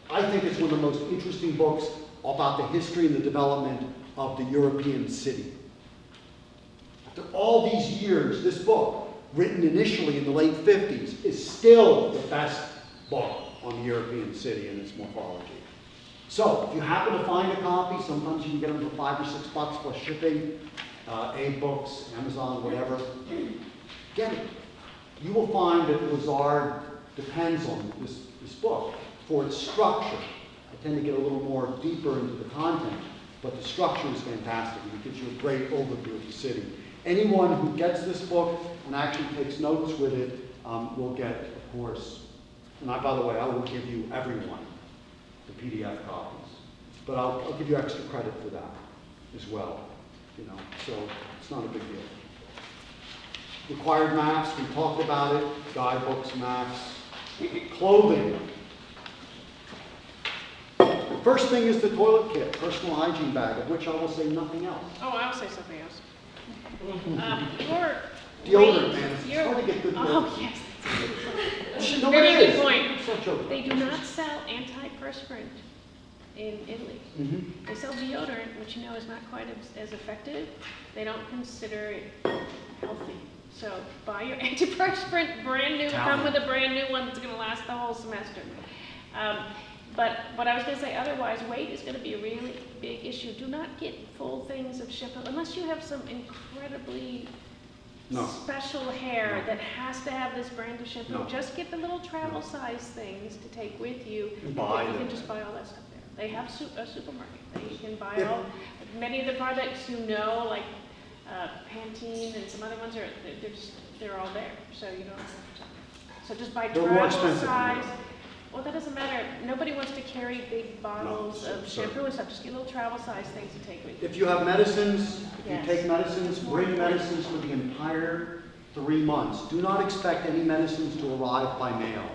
I think it's one of the most interesting books about the history and the development of the European city. After all these years, this book, written initially in the late 50s, is still the best book on the European city and its morphology. So, if you happen to find a copy, sometimes you can get them for $5 or $6 plus shipping, A-Books, Amazon, whatever, get it. You will find that Lazard depends on this book for its structure. I tend to get a little more deeper into the content, but the structure is fantastic, and it gives you a great overview of the city. Anyone who gets this book and actually takes notes with it will get, of course, and by the way, I will give you everyone the PDF copies, but I'll give you extra credit for that as well, so it's not a big deal. Required maps, we talked about it, guidebooks, maps, clothing. First thing is the toilet kit, personal hygiene bag, of which I will say nothing else. Oh, I'll say something else. Deodorant, man, it's hard to get good deodorant. Oh, yes. No, Very it good is. point. It's not joking. They do not sell antiperspirant in Italy. Mhm. They sell deodorant, which is not quite as effective. They don't consider it healthy. So buy your antiperspirant brand new, come with a brand new one that's going to last the whole semester. But what I was going to say, otherwise, weight is going to be a really big issue. Do not get full things of shampoo unless you have some incredibly special hair that has to have this brand of shampoo. No. Just get the little travel size things to take with you. And buy You them. can just buy all that stuff there. They have a supermarket. They can buy all, many of the products like Pantene and some other ones they're all there. So you don't have to. So just buy They're more travel expensive. size. Well, that doesn't matter. Nobody wants to carry big bottles No, of sure. shampoo and stuff. Just get little travel size things to take with you. If you have medicines, if Yes. you take medicines, bring medicines for the entire 3 months. Do not expect any medicines to arrive by mail.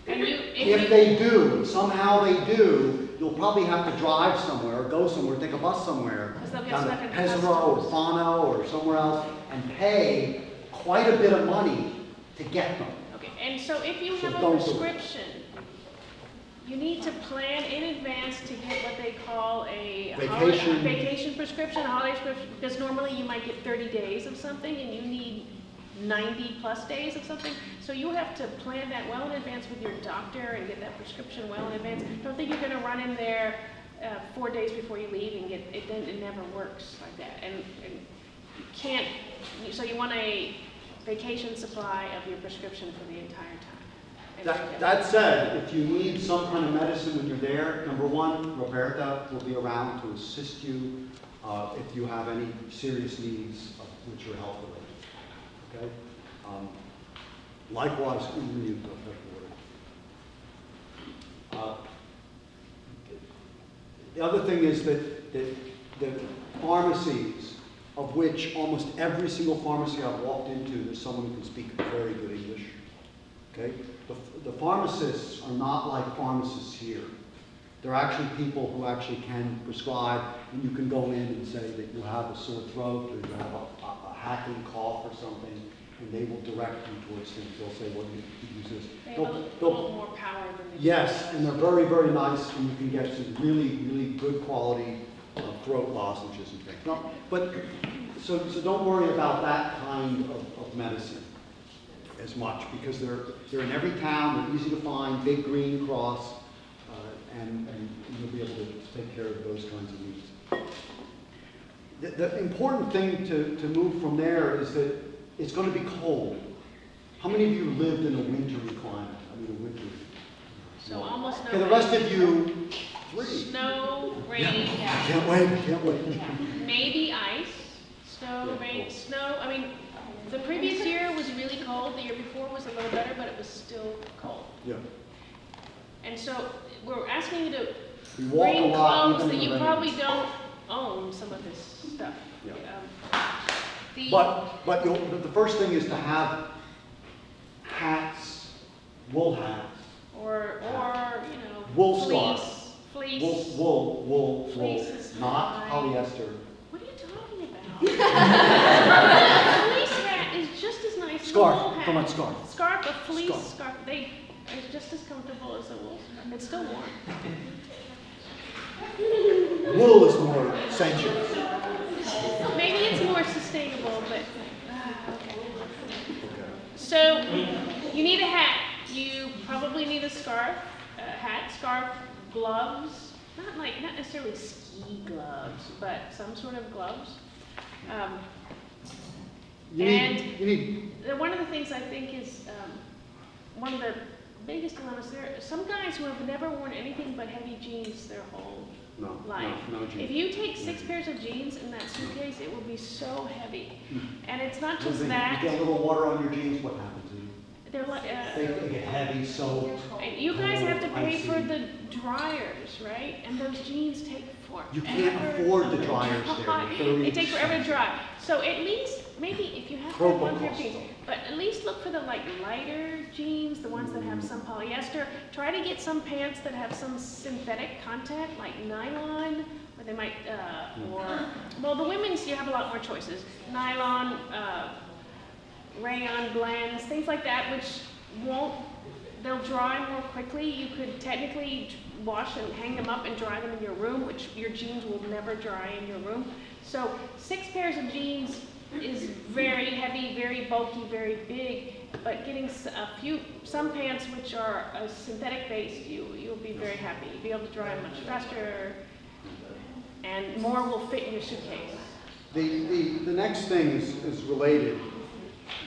And If they do, somehow they do, you'll probably have to drive somewhere or go somewhere, take a bus somewhere, Because they'll get down to stuck in Pesaro or customs. Fano or somewhere else, and pay quite a bit of money to get them. Okay, and so if you So have a don't do it. prescription, you need to plan in advance to get what they call a Vacation. vacation prescription, a holiday prescription, because normally you might get 30 days of something and you need 90 plus days of something. So you have to plan that well in advance with your doctor and get that prescription well in advance. Don't think you're going to run in there 4 days before you leave and get it. Then it never works like that. And you can't. So you want a vacation supply of your prescription for the entire time. That said, if you need some kind of medicine when you're there, number one, Roberta will be around to assist you if you have any serious needs which are health related. Okay? Likewise, when you go water. The other thing is that the pharmacies, of which almost every single pharmacy I've walked into, there's someone who can speak very good English. Okay? The pharmacists are not like pharmacists here. They're actually people who actually can prescribe, and you can go in and say that you have a sore throat or you have a hacking cough or something, and they will direct you towards things. They'll say, well, you use this. They have a little more power than the Yes, and they're very, very nice, and you can get some really, really good quality throat lozenges and things. No, but so don't worry about that kind of medicine as much, because they're in every town, they're easy to find, big green cross, and you'll be able to take care of those kinds of needs. The important thing to move from there is that it's going to be cold. How many of you lived in a wintry climate? I mean, a wintry. So almost no Okay, the rain. rest of you, 3. Snow, rain, Can't wait. maybe ice, snow, Yeah, rain, cold. snow. I mean, the previous year was really cold. The year before was a little better, but it was still cold. Yeah. And so we're asking you to We walk a bring lot, clothes even that in you the rain. probably don't own some of this stuff. Yeah. The- But the first thing is to have hats, wool hats, or Wool fleece. wool, Fleece is not fine. polyester. What are you talking about? A fleece hat is just as nice Scarf, wool I'm talking about hat. scarf. Scarf, a fleece Scarf. scarf, they are just as comfortable as a wool scarf. It's still warm. Wool is more sensual. Maybe it's more sustainable, but, okay. So, you need a hat. You probably need a scarf, hat, scarf, gloves, not necessarily ski gloves, but some sort of gloves. You need, One of the things I think is, one of the biggest dilemmas, there are some guys who have never worn anything but heavy jeans their whole no, life. no If jeans. you take 6 pairs of jeans in that suitcase, it will be so heavy. And it's not You just that, get a little water on your jeans, what happens to you? they're like, They get heavy, soaked. and you guys have to pay Icy. for the dryers, right? And those jeans take forever. You can't afford the dryers there. dry. They're They take forever to dry. So at least, maybe if you have to have one pair of Propofol. jeans, but at least look for the like lighter jeans, the ones that have some polyester. Try to get some pants that have some synthetic content, like nylon, or they might, well, the women's, you have a lot more choices. Nylon, rayon blends, things like that, which they'll dry more quickly. You could technically wash and hang them up and dry them in your room, which your jeans will never dry in your room. So 6 pairs of jeans is very heavy, very bulky, very big, but getting some pants which are synthetic based, you'll be very happy. You'll be able to dry them much faster, and more will fit in your suitcase. The next thing is related,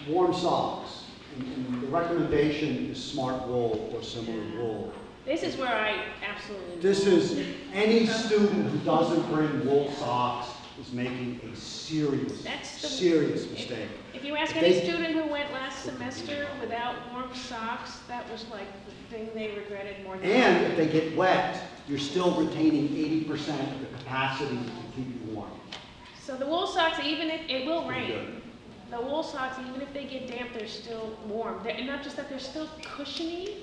warm socks. And the recommendation is smart wool or similar wool. This is where I absolutely. This is, any student who doesn't bring wool socks is making a serious mistake. If you ask If any they- student who went last semester without warm socks, that was like the thing they regretted more than. And if they get wet, you're still retaining 80% of the capacity to keep you warm. So the wool socks, even if it will Pretty rain, good. the wool socks, even if they get damp, they're still warm. And not just that, they're still cushiony.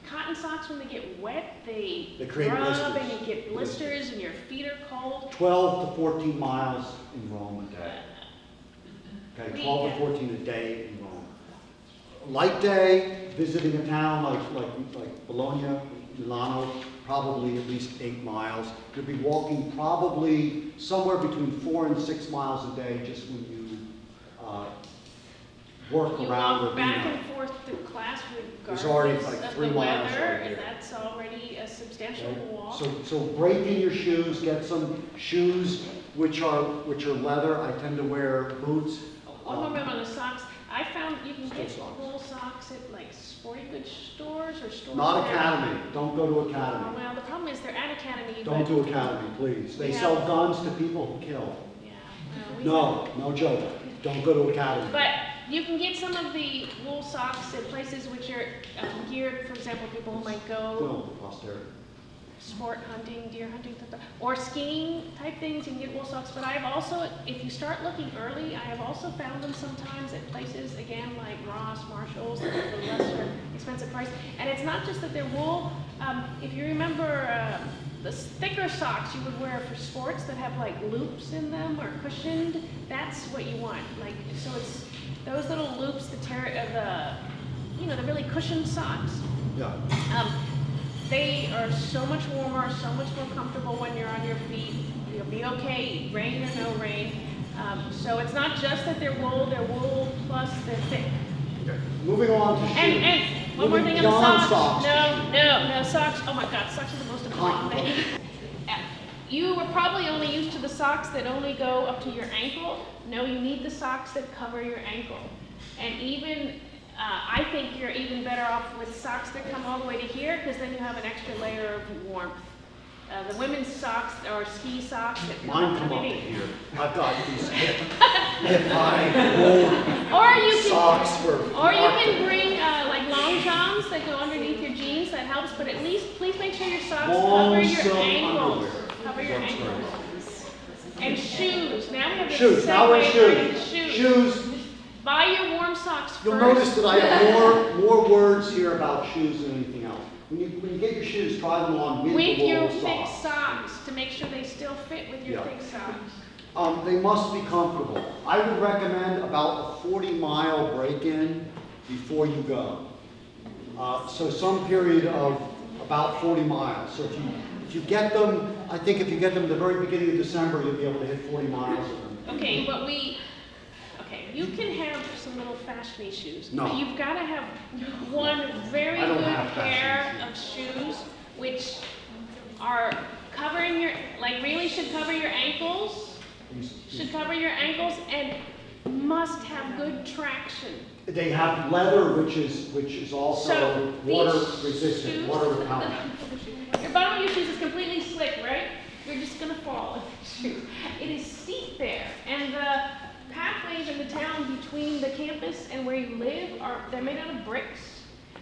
Cotton socks, when they get wet, they create rub blisters. and you get blisters and your feet are cold. 12 to 14 miles in Rome a day. Okay, 12 to 14 a day in Rome. A light day, visiting a town like Bologna, Milano, probably at least 8 miles. You'll be walking probably somewhere between 4 and 6 miles a day just when you work You around walk back Urbino. and forth to class There's already regardless like of 3 the miles weather, right and here. that's already a substantial walk. So break in your shoes, get some shoes which are leather. I tend to wear boots. One more minute on the socks. I found you can get Still socks. wool socks at like sporting goods stores or stores. Not that- Academy, don't go to Oh, Academy. well, the problem is they're at Academy, Don't but, do Academy, please. They Yeah. sell guns to people who kill. yeah. well, we- No joke. Don't go to Academy. But you can get some of the wool socks at places which are geared, for example, people who might go No, posterity. sport hunting, deer hunting, or skiing type things, you can get wool socks. But I have also, if you start looking early, I have also found them sometimes at places, again, like Ross, Marshalls, at the lesser expensive price. And it's not just that they're wool. If you remember the thicker socks you would wear for sports that have like loops in them or cushioned, that's what you want. Like, so it's those little loops, the really cushioned socks. Yeah. They are so much warmer, so much more comfortable when you're on your feet. You'll be okay, rain or no rain. So it's not just that they're wool plus they're thick. Okay. Moving on to shoes. And one more Moving thing on the beyond socks. socks. No, socks. Oh my God, socks are the most important Cotton. thing. You were probably only used to the socks that only go up to your ankle. No, you need the socks that cover your ankle. And even, I think you're even better off with socks that come all the way to here, because then you have an extra layer of warmth. The women's socks or ski socks that Mine come up to maybe. here. I've got these high wool Or you can, socks for or you Arctic. can bring like long johns that go underneath your jeans. That helps. But at least, please make sure your socks Long cover your silk ankles. underwear. Cover your Works very ankles. And shoes. Now we have this Shoes, now we're segue right into shoes. shoes. Shoes. Buy your warm socks You'll first. notice that I have more words here about shoes than anything else. When you get your shoes, try them on with with the your wool thick socks. socks to make sure they still fit with your Yeah. thick socks. They must be comfortable. I would recommend about a 40-mile break-in before you go. So some period of about 40 miles. So if you get them, I think if you get them at the very beginning of December, you'll be able to hit 40 miles of them. Okay, you can have some little fashiony shoes. No. But you've got to have one very I don't good have pair fashiony of shoes, which are covering your, like really should cover your ankles, should cover your ankles, and must have good traction. They have leather, which is also So, water these resistant, shoes- water repellent. Your bottom of your shoes is completely slick, right? You're just gonna fall in the shoes. It is steep there, and the pathways in the town between the campus and where you live they're made out of bricks.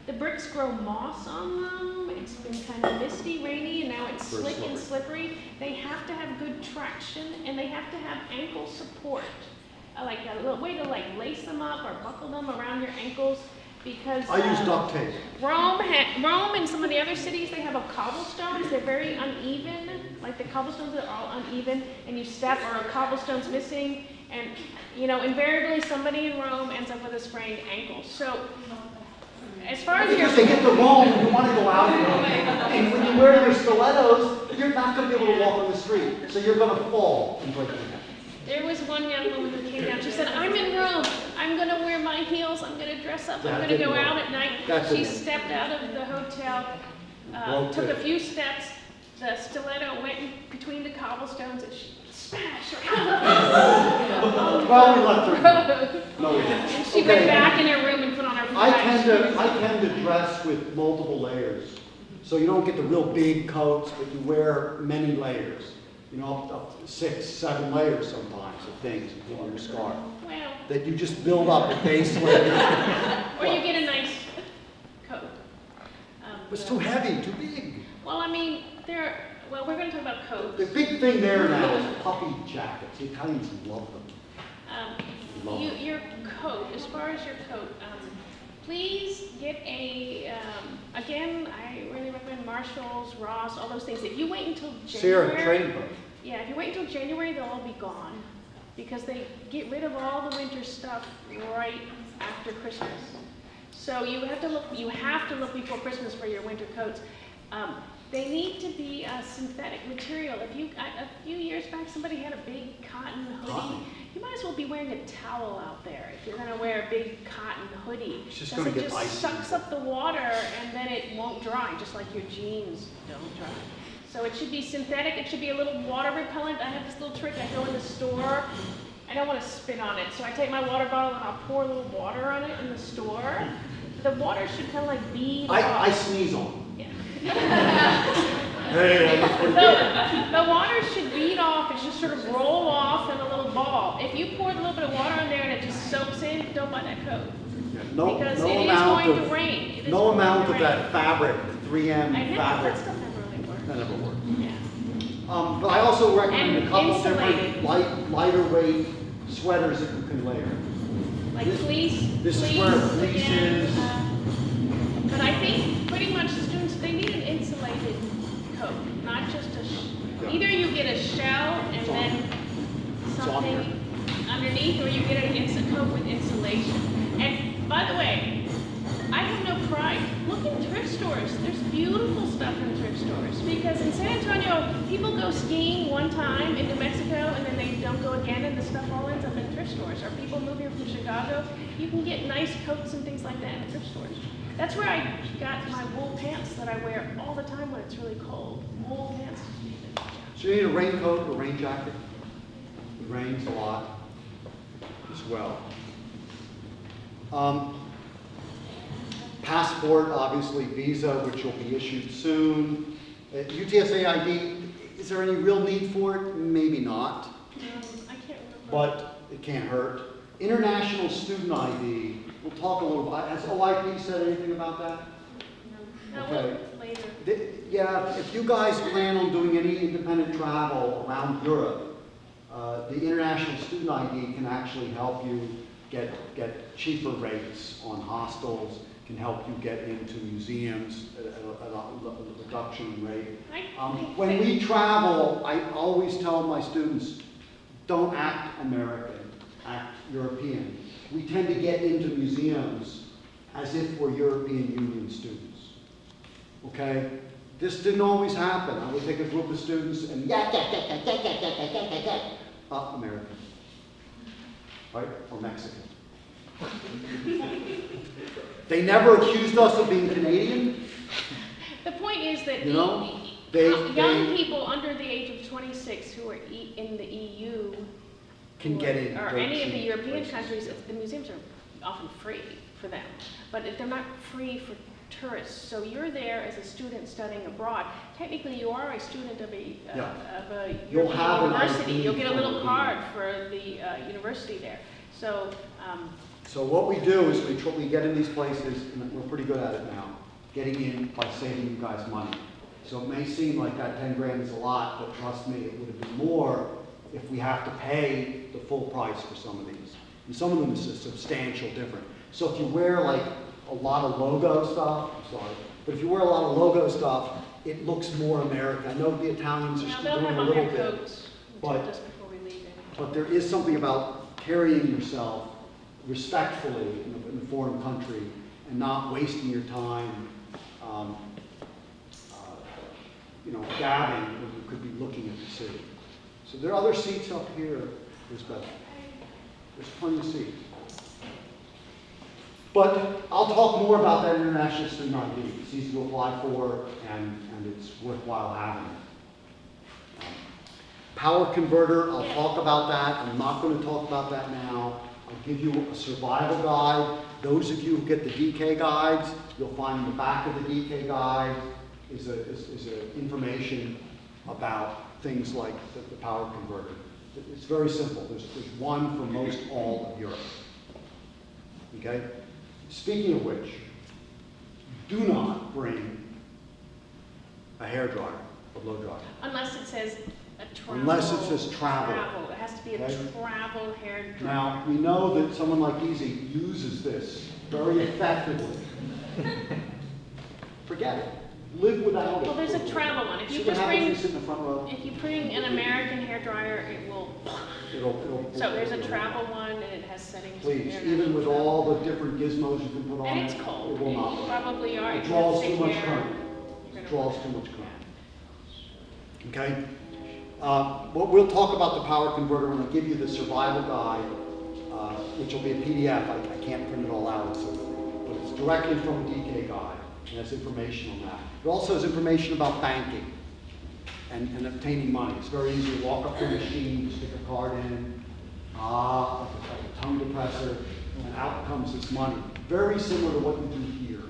The bricks grow moss on them. It's been kind of misty, rainy, and now it's Very slick and slippery. They have to have good traction, and they have to have ankle support. Like a little way to like lace them up or buckle them around your ankles, because I use duct tape. Rome and some of the other cities, they have a cobblestones. They're very uneven. Like the cobblestones are all uneven, and you step or a cobblestone's missing, and invariably somebody in Rome ends up with a sprained ankle. So as far as Because they get to Rome, you want to go out and when you wear your stilettos, you're not going to be able to walk on the street. So you're going to fall and break your neck. There was one young woman who came down. She said, "I'm in Rome. I'm going to wear my heels. I'm going to dress up. I'm That going to didn't go work. out at night." That She didn't work. stepped out of the hotel, Broke took a it. few steps. The stiletto went in between the cobblestones and she smashed Well, we left her. her. No, we didn't. And she Okay. went back in her room and put on her I flat tend to dress with multiple layers. So you don't get the real big coats, but you wear many layers. Up to 6, 7 layers sometimes of things on your scarf. Well, That you just build up a base layer. or you get a nice coat. It's too heavy, too big. Well, I mean, we're going to talk about coats. The big thing there now is puffy jackets. The Italians love them. Love them. Your coat, as far as your coat, please get again, I really recommend Marshalls, Ross, all those things. If you wait until Sarah, January, train them. yeah, if you wait until January, they'll all be gone. Because they get rid of all the winter stuff right after Christmas. So you have to look before Christmas for your winter coats. They need to be a synthetic material. A few years back, somebody had a big cotton hoodie. Cotton. You might as well be wearing a towel out there if you're going to wear a big cotton hoodie. It's just Because gonna it get just icy. sucks up the water and then it won't dry, just like your jeans don't dry. So it should be synthetic. It should be a little water repellent. I have this little trick. I go in the store. I don't want to spit on it, so I take my water bottle and I'll pour a little water on it in the store. The water should kind of like bead I off. sneeze on them. Yeah. Hey, that's pretty good. The water should bead off and just sort of roll off in a little ball. If you pour a little bit of water on there and it just soaks in, don't buy that coat. No, Because no it is amount going of, to rain. It is no going amount to of rain. that fabric, 3M I know, fabric, that stuff never really works. that never worked. Yeah. But I also recommend And a couple insulated. different lighter weight sweaters that you can layer. Like This- fleece. this is where fleece again, is. But I think pretty much students, they need an insulated coat, not just Yeah. either you get a shell and It's on then here. It's on something underneath, or you get an coat with insulation. And by the way, I have no pride. Look in thrift stores. There's beautiful stuff in thrift stores. Because in San Antonio, people go skiing one time into Mexico and then they don't go again and the stuff all ends up in thrift stores. Or people move here from Chicago, you can get nice coats and things like that in thrift stores. That's where I got my wool pants that I wear all the time when it's really cold. Wool pants. So you need a raincoat or rain jacket. It rains a lot as well. Passport, obviously, visa, which will be issued soon. UTSA ID, is there any real need for it? Maybe not, I can't remember. but it can't hurt. International student ID, we'll talk a little bit. Has OIP said anything about that? No, Okay. later. Yeah, if you guys plan on doing any independent travel around Europe, the International Student ID can actually help you get cheaper rates on hostels, can help you get into museums at a reduction in rate. When we travel, I always tell my students, don't act American, act European. We tend to get into museums as if we're European Union students. Okay? This didn't always happen. I would take a group of students and American. Right? Or Mexican. They never accused us of being Canadian. The point is that You know, young people under the age of 26 who are in the EU can get in. or dirt any of the cheap European places. countries, the museums are often free for them, but they're not free for tourists. So you're there as a student studying abroad. Technically, you are a student of a You'll European have an university. ID You'll get a from little the card for the university there. So So what we do is we get in these places, and we're pretty good at it now, getting in by saving you guys money. So it may seem like that 10 grand is a lot, but trust me, it would have been more if we have to pay the full price for some of these. And some of them is a substantial difference. So if you wear like a lot of logo stuff, I'm sorry, but if you wear a lot of logo stuff, it looks more American. I know the Italians are now still they'll doing have a on little their bit. coats but- just before we leave. But there is something about carrying yourself respectfully in a foreign country and not wasting your time, gabbing when you could be looking at the city. So there are other seats up here. There's plenty of seats. But I'll talk more about that international student ID. It's easy to apply for, and it's worthwhile having. Power converter, I'll talk about that. I'm not going to talk about that now. I'll give you a survival guide. Those of you who get the DK guides, you'll find in the back of the DK guide is information about things like the power converter. It's very simple. There's one for most all of Europe. Okay? Speaking of which, do not bring a hairdryer, a blow dryer. Unless it says a travel. Unless it says travel. It has to be a Okay. travel hair dryer. Now, we know that someone like Easy uses this very effectively. Forget it. Live without it. Well, there's a travel one. If See you what just happens when you bring, sit in the front row? if you bring an American hair dryer, it will. It'll. So there's a travel one, and it has settings. for Please, international even with travel. all the different gizmos you can put on And it, it's cold. it will not You work. probably are. It If you draws have too thick much hair, current. you're It gonna- draws too much current. Okay? But we'll talk about the power converter when I give you the survival guide, which will be a PDF. I can't print it all out, but it's directly from a DK guide. It has information on that. It also has information about banking and obtaining money. It's very easy to walk up to a machine, stick a card in, like a tongue depressor, and out comes this money. Very similar to what you do here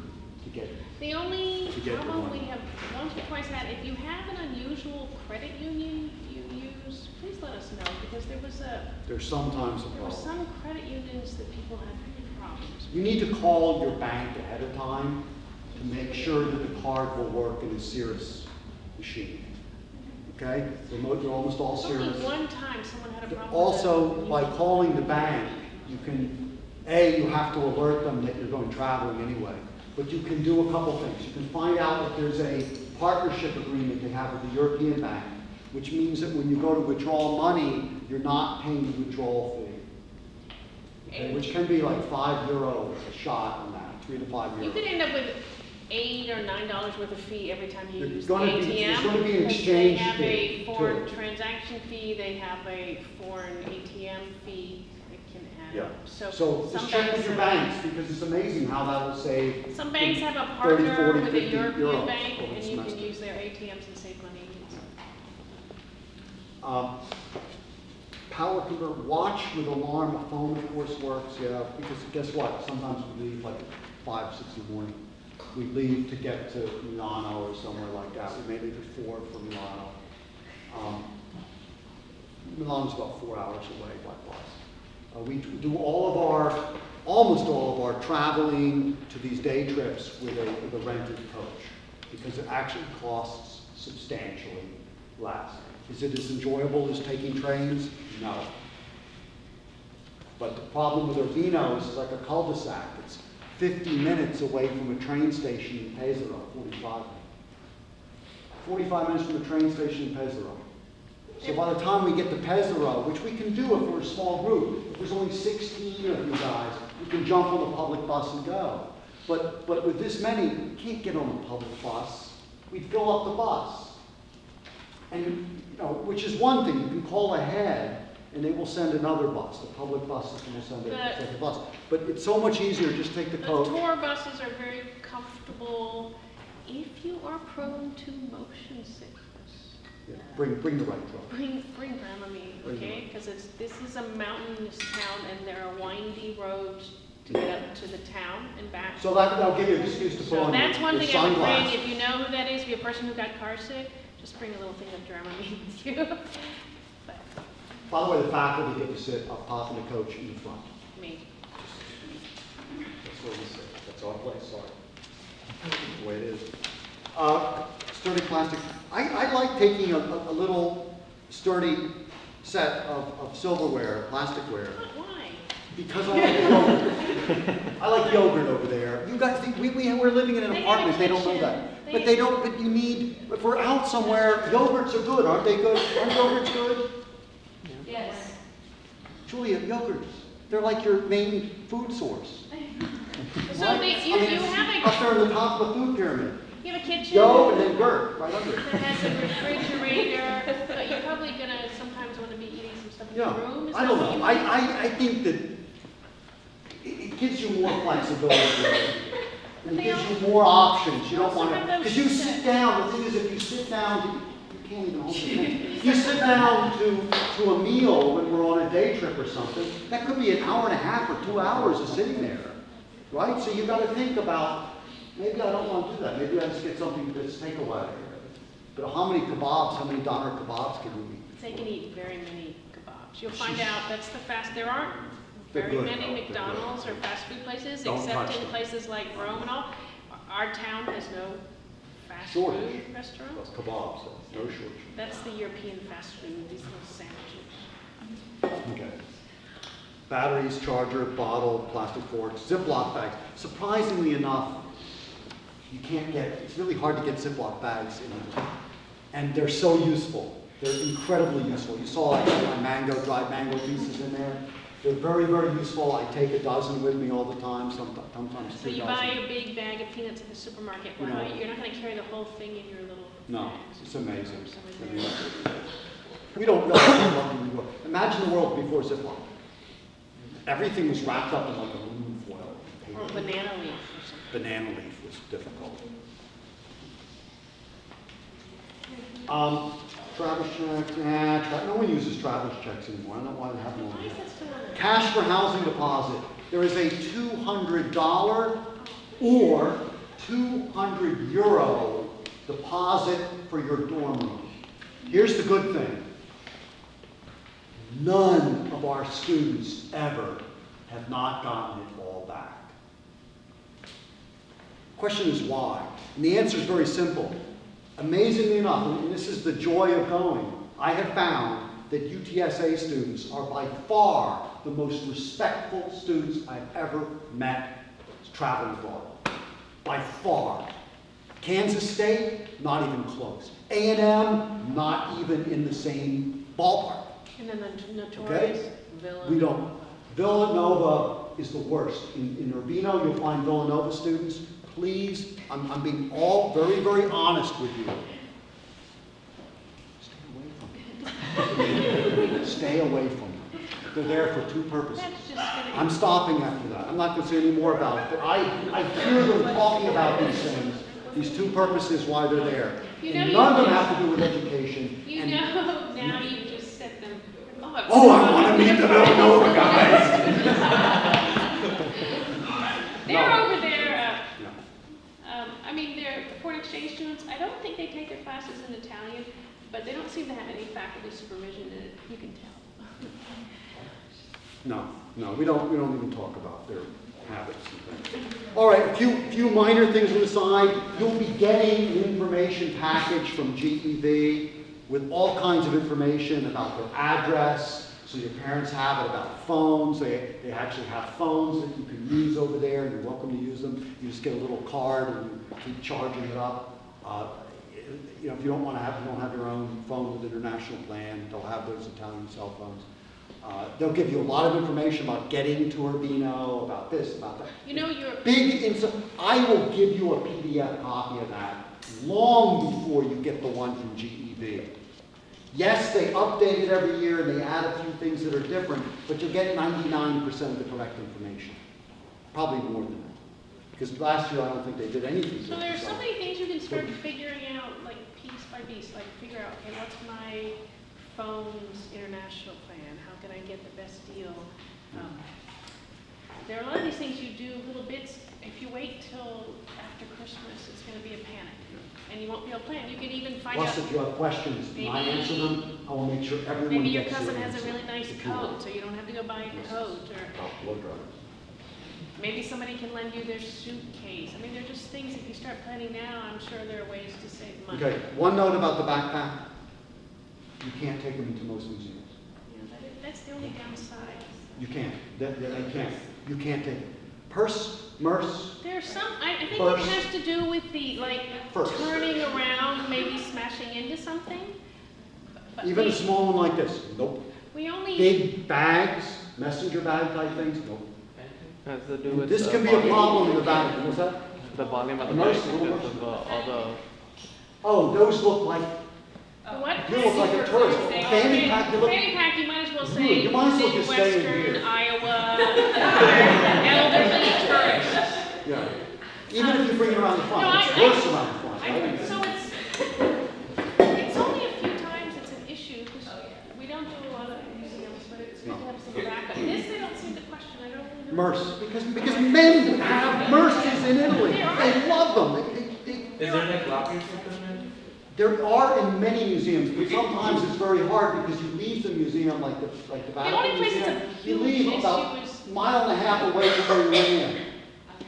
to get it. The only To get your problem we money. have once or twice had, if you have an unusual credit union you use, please let us know, because There's sometimes a there were problem. some credit unions that people had problems. You need to call your bank ahead of time to make sure that the card will work in a Cirrus machine. Okay? They're almost all Only Cirrus. one time someone had a problem. Also, with by it. calling the bank, you can, you have to alert them that you're going traveling anyway. But you can do a couple things. You can find out if there's a partnership agreement they have with the European bank, which means that when you go to withdraw money, you're not paying the withdrawal fee. Okay? Which can be like €5 a shot on that, 3 to 5 You euros. could end up with $8 or $9 worth of fee every time you There's use the gonna ATM. be- there's gonna be an because exchange They have fee, a foreign too. transaction fee, they have a foreign ATM fee, it can add Yeah. up. So some just check with your banks banks, because it's amazing how that will save. Some banks have a 30, partner 40, with a 50 European euros bank, over the and you can semester. use their ATMs and save money. Power converter, watch with alarm, a phone of course works, yeah, because guess what? Sometimes we leave like 5, 6 in the morning. We leave to get to Milano or somewhere like that. We may leave at 4 for Milano. Milano's about 4 hours away by bus. We do almost all of our traveling to these day trips with a rented coach, because it actually costs substantially less. Is it as enjoyable as taking trains? No. But the problem with Urbino is it's like a cul-de-sac. It's 50 minutes away from a train station in Pesaro, 45 minutes from the train station in Pesaro. So by the time we get to Pesaro, which we can do if we're a small group, if there's only 16 of you guys, you can jump on the public bus and go. But with this many, you can't get on the public bus. We'd fill up the bus. And, which is one thing, you can call ahead and they will send another bus. The public buses will send a second bus. But it's so much easier, just take the The coach. tour buses are very comfortable if you are prone to motion sickness. Yeah, bring the right truck. Bring Dramamine, okay? Because this is a mountainous town and there are windy roads to get up to the town and back. So that'll give you an excuse to put So on that's one your thing I would bring, sunglasses. if you know who that is, if you're a person who got car sick, just bring a little thing of Dramamine with you. But, By the way, the faculty get to sit up top in the coach in the front. me. That's where we sit. That's our place, sorry. That's the way it is. Sturdy plastic. I like taking a little sturdy set of silverware, plasticware, But why? because I like yogurt. I like yogurt over there. You guys think, we're living in an They have apartment, a they don't know kitchen. that. They- But they don't, but you need, if we're out somewhere, yogurts are good, aren't they good? Aren't yogurts good? Yes. Julia, yogurts, they're like your main food source. So Right? you have Up there on the top of the food pyramid. you have a kitchen Yo, and then Gert, right under it. that has a refrigerator, but you're probably gonna sometimes wanna be eating some stuff in Yeah, your room. Is I that don't what know. you I think that it gives you more flexibility. But It they gives also- you more options. You don't also want to, have those because you sit sets. down, the thing is, if you sit down, you can't even hold your pen. You sit down to a meal when we're on a day trip or something, that could be an hour and a half or 2 hours of sitting there, right? So you got to think about, maybe I don't want to do that. Maybe I just get something that's takeaway. But how many kebabs, how many doner kebabs can we eat? They can eat very many kebabs. You'll find out that's the there aren't They're very good, many though. They're McDonald's or fast food places, Don't except touch in them. places like Rome and all. Our town has no fast Shortage. food restaurants. Kebabs, no shortage. That's the European fast food, these little sandwiches. Okay. Batteries, charger, bottle, plastic forks, Ziploc bags. Surprisingly enough, you can't get, it's really hard to get Ziploc bags in, and they're so useful. They're incredibly useful. You saw like my dried mango pieces in there. They're very, very useful. I take a dozen with me all the time, sometimes So 2 you dozen. buy a big bag of peanuts at the supermarket, You know. you're not gonna carry the whole thing in your little No, bags. it's amazing. So I we- mean, we don't realize how lucky we were. Imagine the world before Ziploc. Everything was wrapped up in like aluminum foil. Or paper. banana leaf or something. Banana leaf was difficult. Travis checks, no one uses Travis checks anymore. I don't know why they have no one. Why is that still on there? Cash for housing deposit. There is a $200 or €200 deposit for your dorm room. Here's the good thing. None of our students ever have not gotten it all back. Question is why? And the answer is very simple. Amazingly enough, and this is the joy of going, I have found that UTSA students are by far the most respectful students I've ever met traveling abroad. By far. Kansas State, not even close. A&M, not even in the same ballpark. And then the notorious Villanova. We don't. Villanova is the worst. In Urbino, you'll find Villanova students. Please, I'm being all very, very honest with you. Stay away from them. Stay away from them. They're there for 2 purposes. That's just gonna. I'm stopping after that. I'm not going to say any more about it, but I hear them talking about these things, these 2 purposes why they're there. You know And you none of them just- have to do with education. You and- know, now you just set them. Oh, I want to meet the Villanova guys. They're No. over there, Yeah. I mean, they're foreign exchange students. I don't think they take their classes in Italian, but they don't seem to have any faculty supervision in it. You can tell. No, we don't even talk about their habits and things. All right, a few minor things on the side. You'll be getting an information package from GEV with all kinds of information about their address, so your parents have it, about phones. They actually have phones that you can use over there, and you're welcome to use them. You just get a little card and you keep charging it up. you know, if you don't have your own phone with international plan, they'll have those Italian cell phones. They'll give you a lot of information about getting to Urbino, about this, about that. You know, you're, I will give you a PDF copy of that long before you get the one from GEB. Yes, they update it every year and they add a few things that are different, but you'll get 99% of the correct information. Probably more than that. Because last year I don't think they did anything. so there's so many things you can start figuring out, like piece by piece, like figure out, okay, what's my phone's international plan? How can I get the best deal? There are a lot of these things you do, little bits. If you wait till after Christmas, it's going to be a panic, and you won't be able to plan. You can even find out. Plus, if you have questions, and I answer them, I will make sure everyone Maybe your gets their cousin has a answer. really nice coat, so you don't have to go buy a coat, or maybe somebody can lend you their suitcase. I mean, they're just things, if you start planning now, I'm sure there are ways to save money. Okay, one note about the backpack. You can't take them into most museums. You know, that's the only downside. You can't. They can't. You can't take it. Purse, There's some, I think Purse. it has to do with the, like, Purse. turning around, maybe smashing into something. But even a we- small one like this, nope. We only, Big bags, messenger bag type things, nope. Has to do with This the can be a volume- problem in the back. What's that? The volume of the Nice, bag little because of all Oh, those look like, what? you look like a tourist. Fanny pack, you look. Fanny pack, you might as well You say might as well just stay in Midwestern here. Iowa, elderly tourists. Yeah. Even if you bring it around the No, front, it's I- worse around the front. So it's only a few times it's an issue, because we don't do a lot of museums, but it's good to have some backup. This, they don't seem to question, I don't really know. Merce, because men have merces in Italy. They love them. Is there like lockers with them, man? There are in many museums, but sometimes it's very hard because you leave the museum like the only Vatican place it's a Museum. You huge leave issue about is- a mile and a half away from where you went in.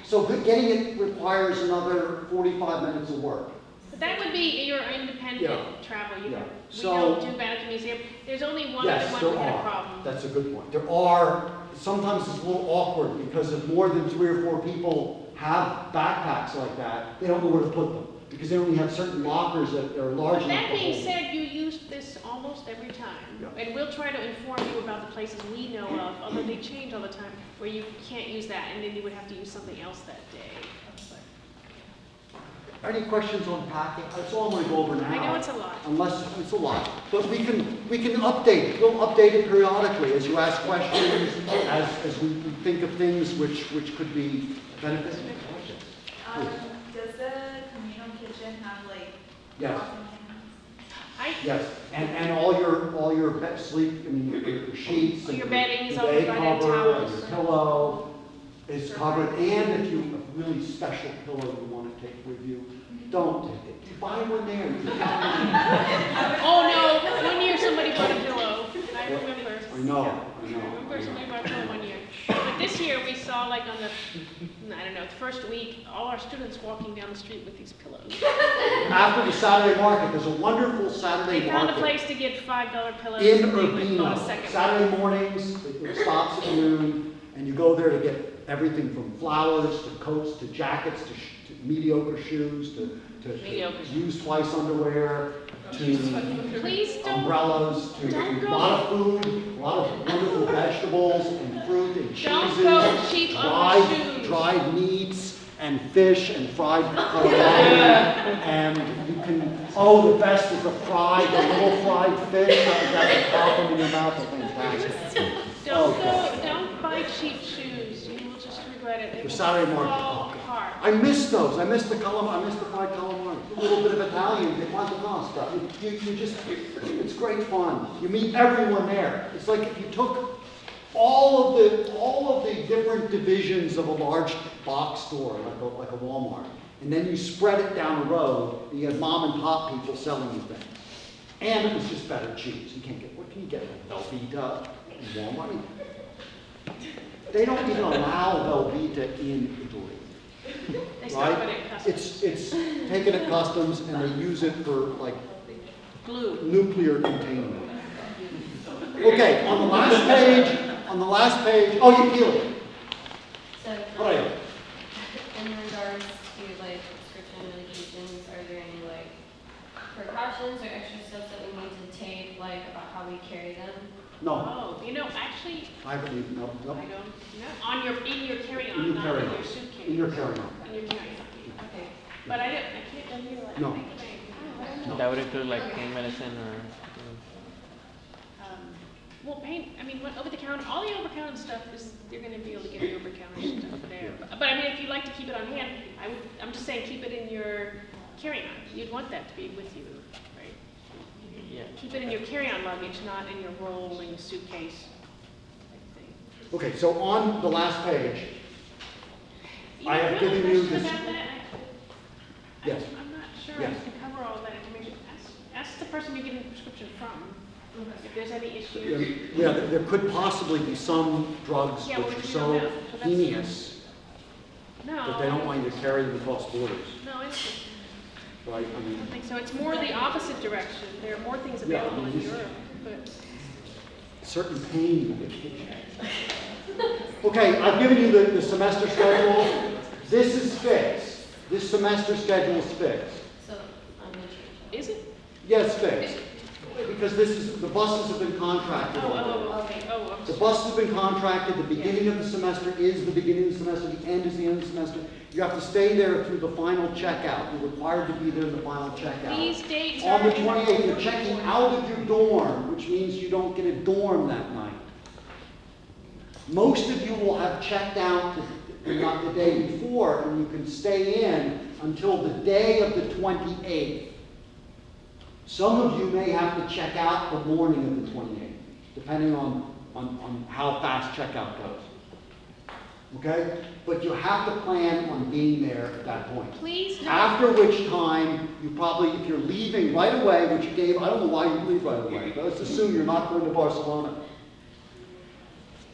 So getting it requires another 45 minutes of work. But that would be your independent Yeah. travel. You Yeah. we So- don't do Vatican Museum. There's only one other Yes, one there we had a are. problem. That's a good point. There are, sometimes it's a little awkward because if more than 3 or 4 people have backpacks like that, they don't know where to put them because they only have certain lockers that are large enough That to being hold. said, you use this almost every time. Yeah. And we'll try to inform you about the places we know of, although they change all the time, where you can't use that, and then you would have to use something else that day. Any questions on packing? That's all I'm going to go over now. I know it's a lot. Unless, it's a lot. But we can update it. We'll update it periodically as you ask questions, as we think of things which could be beneficial. Does the communal kitchen have like Yes. pots and pans? I, Yes, and all your sleep, I mean, your sheets. All and your beddings, your all your day bedded cover, and towels. your pillow is covered, and if you have a really special pillow you want to take with you, don't take it. You buy one there. oh no, one year somebody bought a pillow. I remember. I know. I remember somebody bought a pillow one year. But this year we saw like on the, I don't know, the first week, all our students walking down the street with these pillows. After the Saturday market, there's a wonderful Saturday They market. found a place to get $5 pillows. In and they went and bought a Urbino, second Saturday mornings, it stops at noon, and you go there to get everything from flowers to coats to jackets to mediocre shoes to Mediocre. used twice underwear to Please don't. umbrellas to Don't a go- lot of food, a lot of wonderful vegetables and fruit and Don't cheeses, go cheap on the shoes. dried meats and fish and fried calamari. And you can, the best is the little fried fish that pop them in your mouth, are fantastic. Don't buy cheap shoes. You will just regret it. They The will Saturday market. fall Oh, apart. I miss those. I miss the fried calamari. A little bit of Italian, they want the pasta. It's great fun. You meet everyone there. It's like if you took all of the different divisions of a large box store, like a Walmart, and then you spread it down the road, and you had mom and pop people selling you things. And it was just better cheese. What can you get? Velveeta in Walmart? They don't even allow Velveeta in Italy. They stop Right? it at customs. It's taken at customs and they use it for like Glue. nuclear containment. Okay, on the last page, oh, you peel it. So, What are you? in regards to like prescription medications, are there any like precautions or extra steps that we need to take, like about how we carry them? No, Oh, you know, actually, I believe, no, I no, don't know. In your In carry-on, your not carry-on. in your suitcase. in your carry-on. In your carry-on, okay. But I can't, I mean, like, No. I think I don't know. That would include like pain medicine or. Well, pain, I mean, over the counter, all the over counter stuff is, you're gonna be able to get the over counter stuff there. But I mean, if you like to keep it on hand, I'm just saying, keep it in your carry-on. You'd want that to be with you, right? Yeah. Keep it in your carry-on luggage, not in your rolling suitcase type thing. Okay, so on the last page, I have really given you question this- about that? Yes. I'm not sure I Yes. can cover all that information. Ask the person you're getting the prescription from, if there's any yeah, issues. there could possibly be some drugs Yeah, which well, are we so don't know. So that's- heinous No. that they don't want you to carry them across borders, No, I don't think so. right? I I mean, don't think so. It's more the opposite direction. There are more things Yeah, I available mean, in this- Europe, but certain pain. Okay, I've given you the semester schedule. This is fixed. This semester schedule is fixed. So I'm gonna change is it? Yes, fixed. Because this is, the buses have been contracted. already. Okay. Oh, I'm The sorry. buses have been contracted, the beginning of the semester is the beginning of the semester, the end is the end of the semester. You have to stay there through the final checkout. You're required to be there in the final checkout. These dates On are the 28th, you're checking out of your dorm, which means you don't get a dorm that night. Most of you will have checked out not the day before, and you can stay in until the day of the 28th. Some of you may have to check out the morning of the 28th, depending on how fast checkout goes. Okay? But you have to plan on being there at that point. Please note, After which time, you probably, if you're leaving right away, which you gave, I don't know why you leave right away, but let's assume you're not going to Barcelona.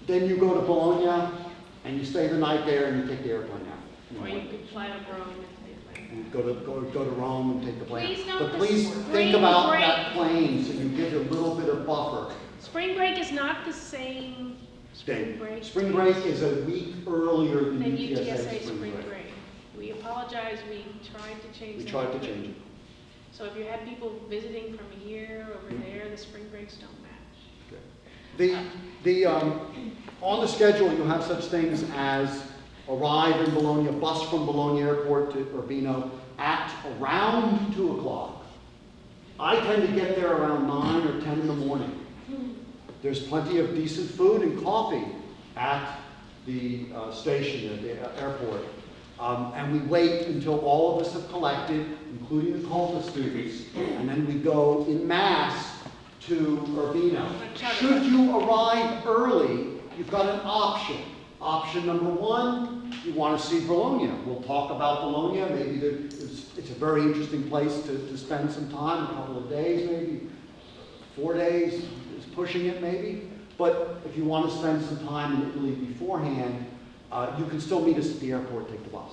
Then you go to Bologna, and you stay the night there, and you take the airplane out. or you could fly to Rome and take a And go to Rome and take the plane. Please note But the please spring think about break. that plane, so you give it a little bit of buffer. Spring break is not the same spring break. Spring break is a week earlier than than UTSA UTSA spring break. We apologize, we tried to change We that. tried to change it. So if you had people visiting from here over there, the spring breaks don't match. On the schedule, you have such things as arrive in Bologna, bus from Bologna Airport to Urbino at around 2 o'clock. I tend to get there around 9 or 10 in the morning. There's plenty of decent food and coffee at the station, at the airport. And we wait until all of us have collected, including the COLTA students, and then we go in mass to Urbino. Should you arrive early, you've got an option. Option number one, you want to see Bologna. We'll talk about Bologna. Maybe it's a very interesting place to spend some time, a couple of days maybe, 4 days is pushing it maybe. But if you want to spend some time in Italy beforehand, you can still meet us at the airport, take the bus.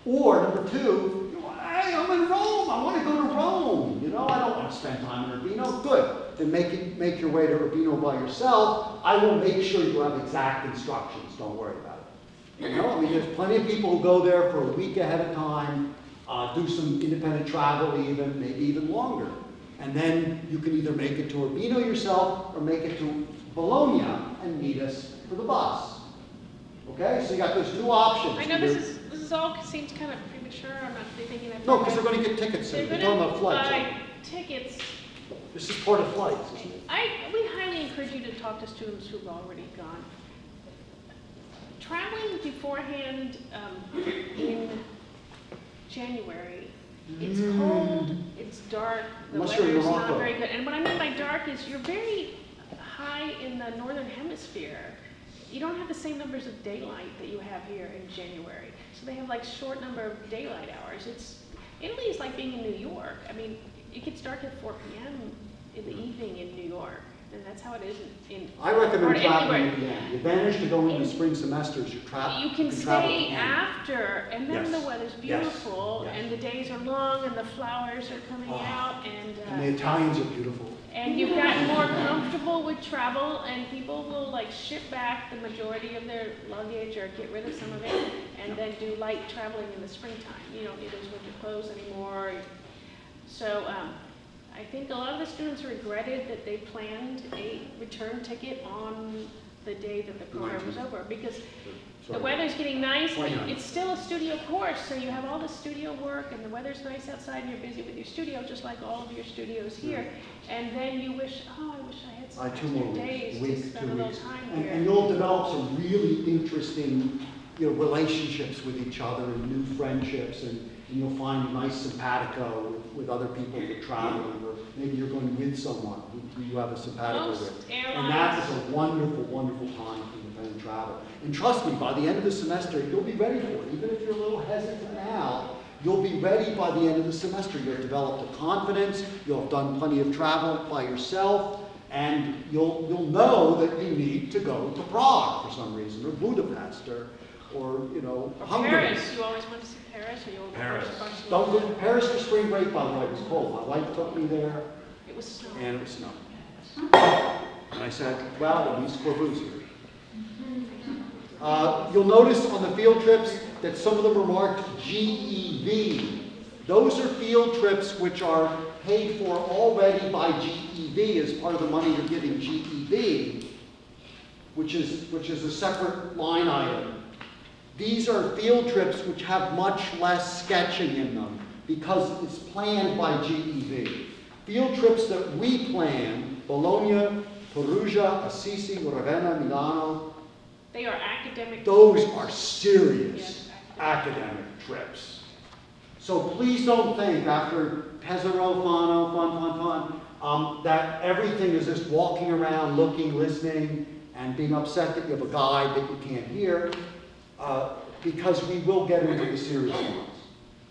Or number two, hey, I'm in Rome. I want to go to Rome. You know, I don't want to spend time in Urbino. Good. Then make your way to Urbino by yourself. I will make sure you have exact instructions. Don't worry about it. You know, I mean, there's plenty of people who go there for a week ahead of time, do some independent travel even, maybe even longer. And then you can either make it to Urbino yourself or make it to Bologna and meet us for the bus. Okay, so you got those two options. I know this is all seems kind of premature. I'm not thinking that. No, because they're going to get tickets soon. They're They're talking about gonna flights. buy tickets. This is part of flights, isn't it? We highly encourage you to talk to students who've already gone. Traveling beforehand in January, it's cold, it's dark, the Unless you're in weather's not Morocco. very good. And what I mean by dark is you're very high in the northern hemisphere. You don't have the same numbers of daylight that you have here in January. So they have like short number of daylight hours. Italy is like being in New York. I mean, it gets dark at 4 p.m. in the evening in New York. And that's how it is in I recommend or traveling anywhere. at the end. The advantage to going in the spring semesters, you travel. You can travel at the stay end. after, and then Yes. the weather's Yes. beautiful, Yes. and the days are long, and the flowers are coming Oh. out, And the Italians are beautiful. and you've gotten more comfortable with travel, and people will like ship back the majority of their luggage or get rid of some of it, and then do light traveling in the springtime. You don't need those winter clothes anymore. So I think a lot of the students regretted that they planned a return ticket on the day that the program was over, because the Sorry. weather's getting nice, but 29. it's still a studio course, so you have all the studio work, and the weather's nice outside, and you're busy with your studio, just like all of your studios here. And then you wish, oh, I wish I had some Two more extra days weeks, to spend a two little weeks. time And here. you'll develop some really interesting, relationships with each other and new friendships, and you'll find a nice simpatico with other people that travel, or maybe you're going with someone who you have a simpatico Most with. airlines. And that is a wonderful, wonderful time for independent travel. And trust me, by the end of the semester, you'll be ready for it. Even if you're a little hesitant now, you'll be ready by the end of the semester. You'll have developed a confidence, you'll have done plenty of travel by yourself, and you'll know that you need to go to Prague for some reason, or Budapest, or Or Hungary. Paris, you always want to see Paris, or you always Paris. want to Don't Barcelona? go to Paris for spring break, by the way, it was cold. My wife took me there, It was snowing. and it was snowing. And I said, well, at least Corbusier. You'll notice on the field trips that some of them are marked GEV. Those are field trips which are paid for already by GEV as part of the money you're giving GEV, which is a separate line item. These are field trips which have much less sketching in them because it's planned by GEV. Field trips that we plan, Bologna, Perugia, Assisi, Ravenna, Milano, They are academic. those are serious Yes, academic trips. So please don't think after Pesaro, Fano, fun, that everything is just walking around, looking, listening, and being upset that you have a guide that you can't hear, because we will get into the serious ones.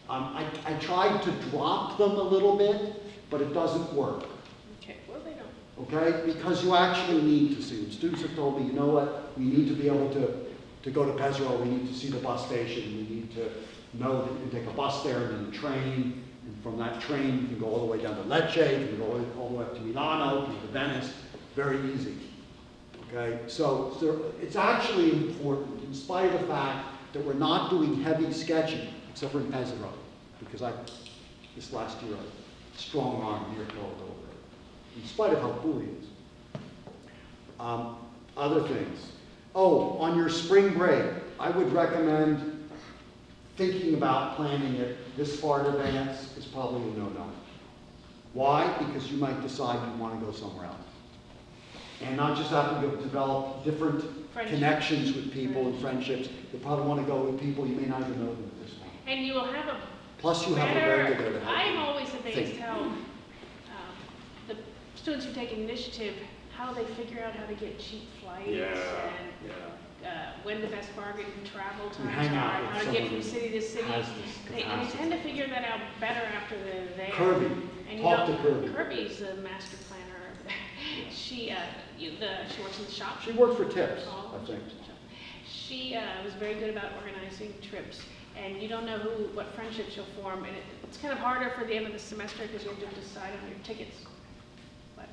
I tried to drop them a little bit, but it doesn't work. Okay, well, they don't. Okay, because you actually need to see them. Students have told me, you know what, we need to be able to go to Pesaro, we need to see the bus station, we need to know that you can take a bus there and then a train, and from that train you can go all the way down to Lecce, you can go all the way up to Milano, to Venice, very easy. Okay, so it's actually important, in spite of the fact that we're not doing heavy sketching, except for in Pesaro, because this last year, I strong-armed Mirko over it, in spite of how cool he is. Other things. Oh, on your spring break, I would recommend thinking about planning it this far in advance is probably a no-no. Why? Because you might decide you want to go somewhere else. And not just having to develop different Friendship. connections with people and friendships. You probably want to go with people you may not even know them at this point. And you will have a Plus you have a regular better, to help I'm you. always amazed think. how the students who take initiative, how they figure out how to get cheap flights and when the best bargain travel times hang out are, with how to get someone from city to city. has this They capacity. tend to figure that out better after they're there. Kirby, And talk to Kirby. Kirby's the master planner over there. She works in the shop. She worked for Tips, Oh, I think. She was very good about organizing trips, and you don't know what friendships you'll form, and it's kind of harder for the end of the semester because you have to decide on your tickets. But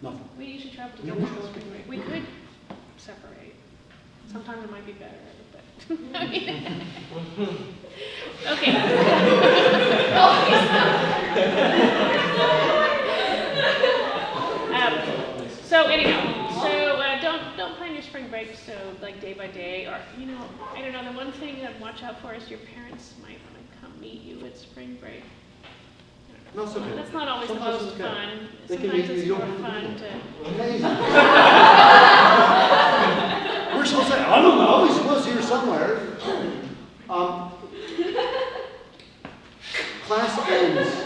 Nothing. we usually travel Yeah, together. we for spring break. We could separate. Sometimes it might be better, but I mean, so anyhow, don't plan your spring break so like day by day, or I don't know. The one thing that watch out for is your parents might want to come meet you at spring break. No, it's okay. That's not always the Sometimes most it's okay. fun. They can Sometimes meet it's you, more you don't fun have to to. Amazing. We're supposed to say, I don't know, he's supposed to here somewhere. Class ends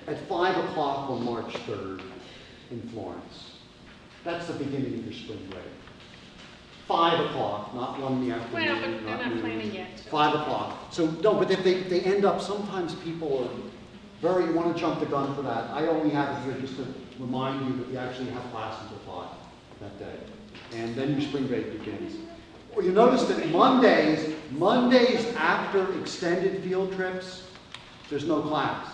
at 5 o'clock on March 3rd in Florence. That's the beginning of your spring break. 5 o'clock, not 1 in the afternoon. Well, but they're not noon. planning yet. So. 5 o'clock. So, no, but if they end up, sometimes people are want to jump the gun for that. I only have it here just to remind you that we actually have class until 5 that day. And then your spring break begins. Well, you notice that Mondays after extended field trips, there's no class.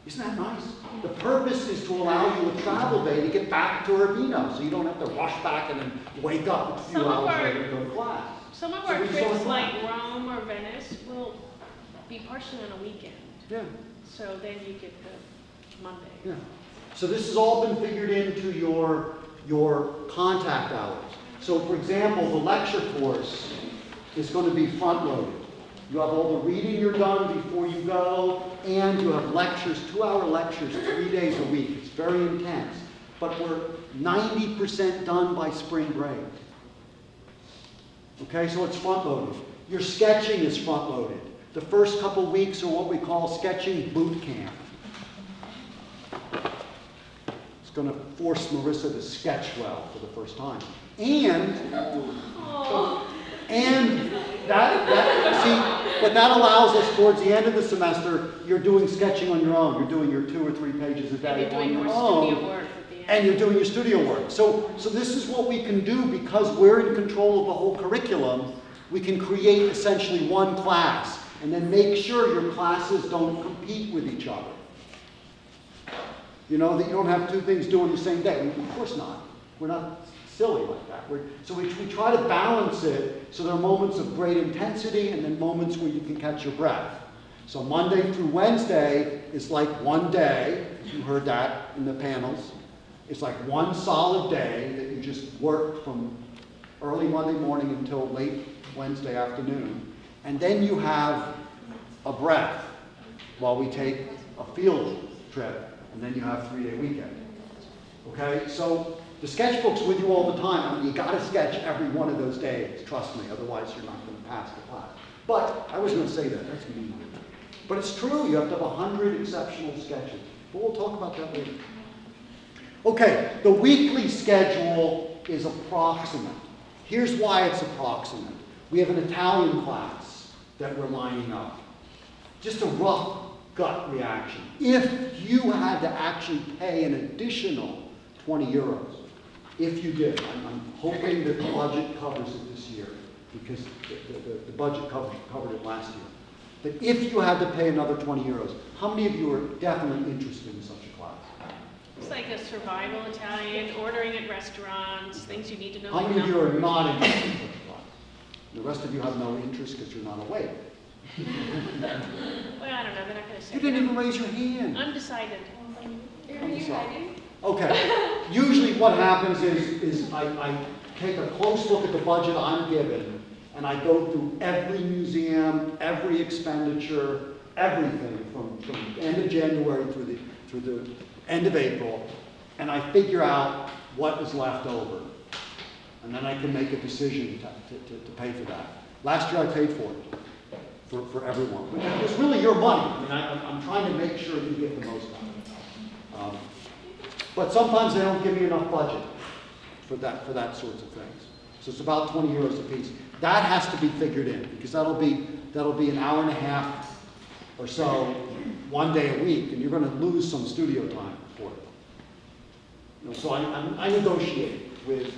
Isn't that nice? The purpose is to allow you a travel day to get back to Urbino, so you don't have to rush back and then wake up a few Some of hours our- later to go to class. Some of So our we trips, saw like that. Rome or Venice, will be partially on a weekend. Yeah. So then you get Monday. Yeah. So this has all been figured into your contact hours. So for example, the lecture course is going to be front loaded. You have all the reading you're done before you go, and you have lectures, 2-hour lectures, 3 days a week. It's very intense. But we're 90% done by spring break. Okay, so it's front loaded. Your sketching is front loaded. The first couple weeks are what we call sketching boot camp. It's going to force Marissa to sketch well for the first time. And but that allows us towards the end of the semester, you're doing sketching on your own. You're doing your 2 or 3 pages a And day you're doing on more your own. studio work at the end. And you're doing your studio work. So this is what we can do because we're in control of the whole curriculum. We can create essentially one class and then make sure your classes don't compete with each other. You know, that you don't have 2 things due on the same day. Of course not. We're not silly like that. So we try to balance it so there are moments of great intensity and then moments where you can catch your breath. So Monday through Wednesday is like one day. You heard that in the panels. It's like one solid day that you just work from early Monday morning until late Wednesday afternoon. And then you have a breath while we take a field trip. And then you have 3-day weekend. Okay? So the sketchbook's with you all the time. I mean, you got to sketch every one of those days. Trust me. Otherwise, you're not going to pass the class. But I was going to say that. That's mean. But it's true. You have to have 100 exceptional sketches. But we'll talk about that later. Okay. The weekly schedule is approximate. Here's why it's approximate. We have an Italian class that we're lining up. Just a rough gut reaction. If you had to actually pay an additional 20 euros, if you did, I'm hoping that the budget covers it this year, because the budget covered it last year. But if you had to pay another 20 euros, how many of you are definitely interested in such a class? It's like a survival Italian, ordering at restaurants, things you need to know. How many of you are not interested in such a class? The rest of you have no interest because you're not awake. Well, I don't know. They're not going to say. You didn't even raise your hand. Undecided. Are you ready? Okay. Usually what happens is I take a close look at the budget I'm given, and I go through every museum, every expenditure, everything from the end of January through the end of April, and I figure out what is left over. And then I can make a decision to pay for that. Last year I paid for it. For everyone. It was really your money. I mean, I'm trying to make sure you get the most out of it. But sometimes they don't give me enough budget for that sorts of things. So it's about 20 euros a piece. That has to be figured in because that'll be an hour and a half or so, one day a week, and you're going to lose some studio time for it. You know, so I negotiate with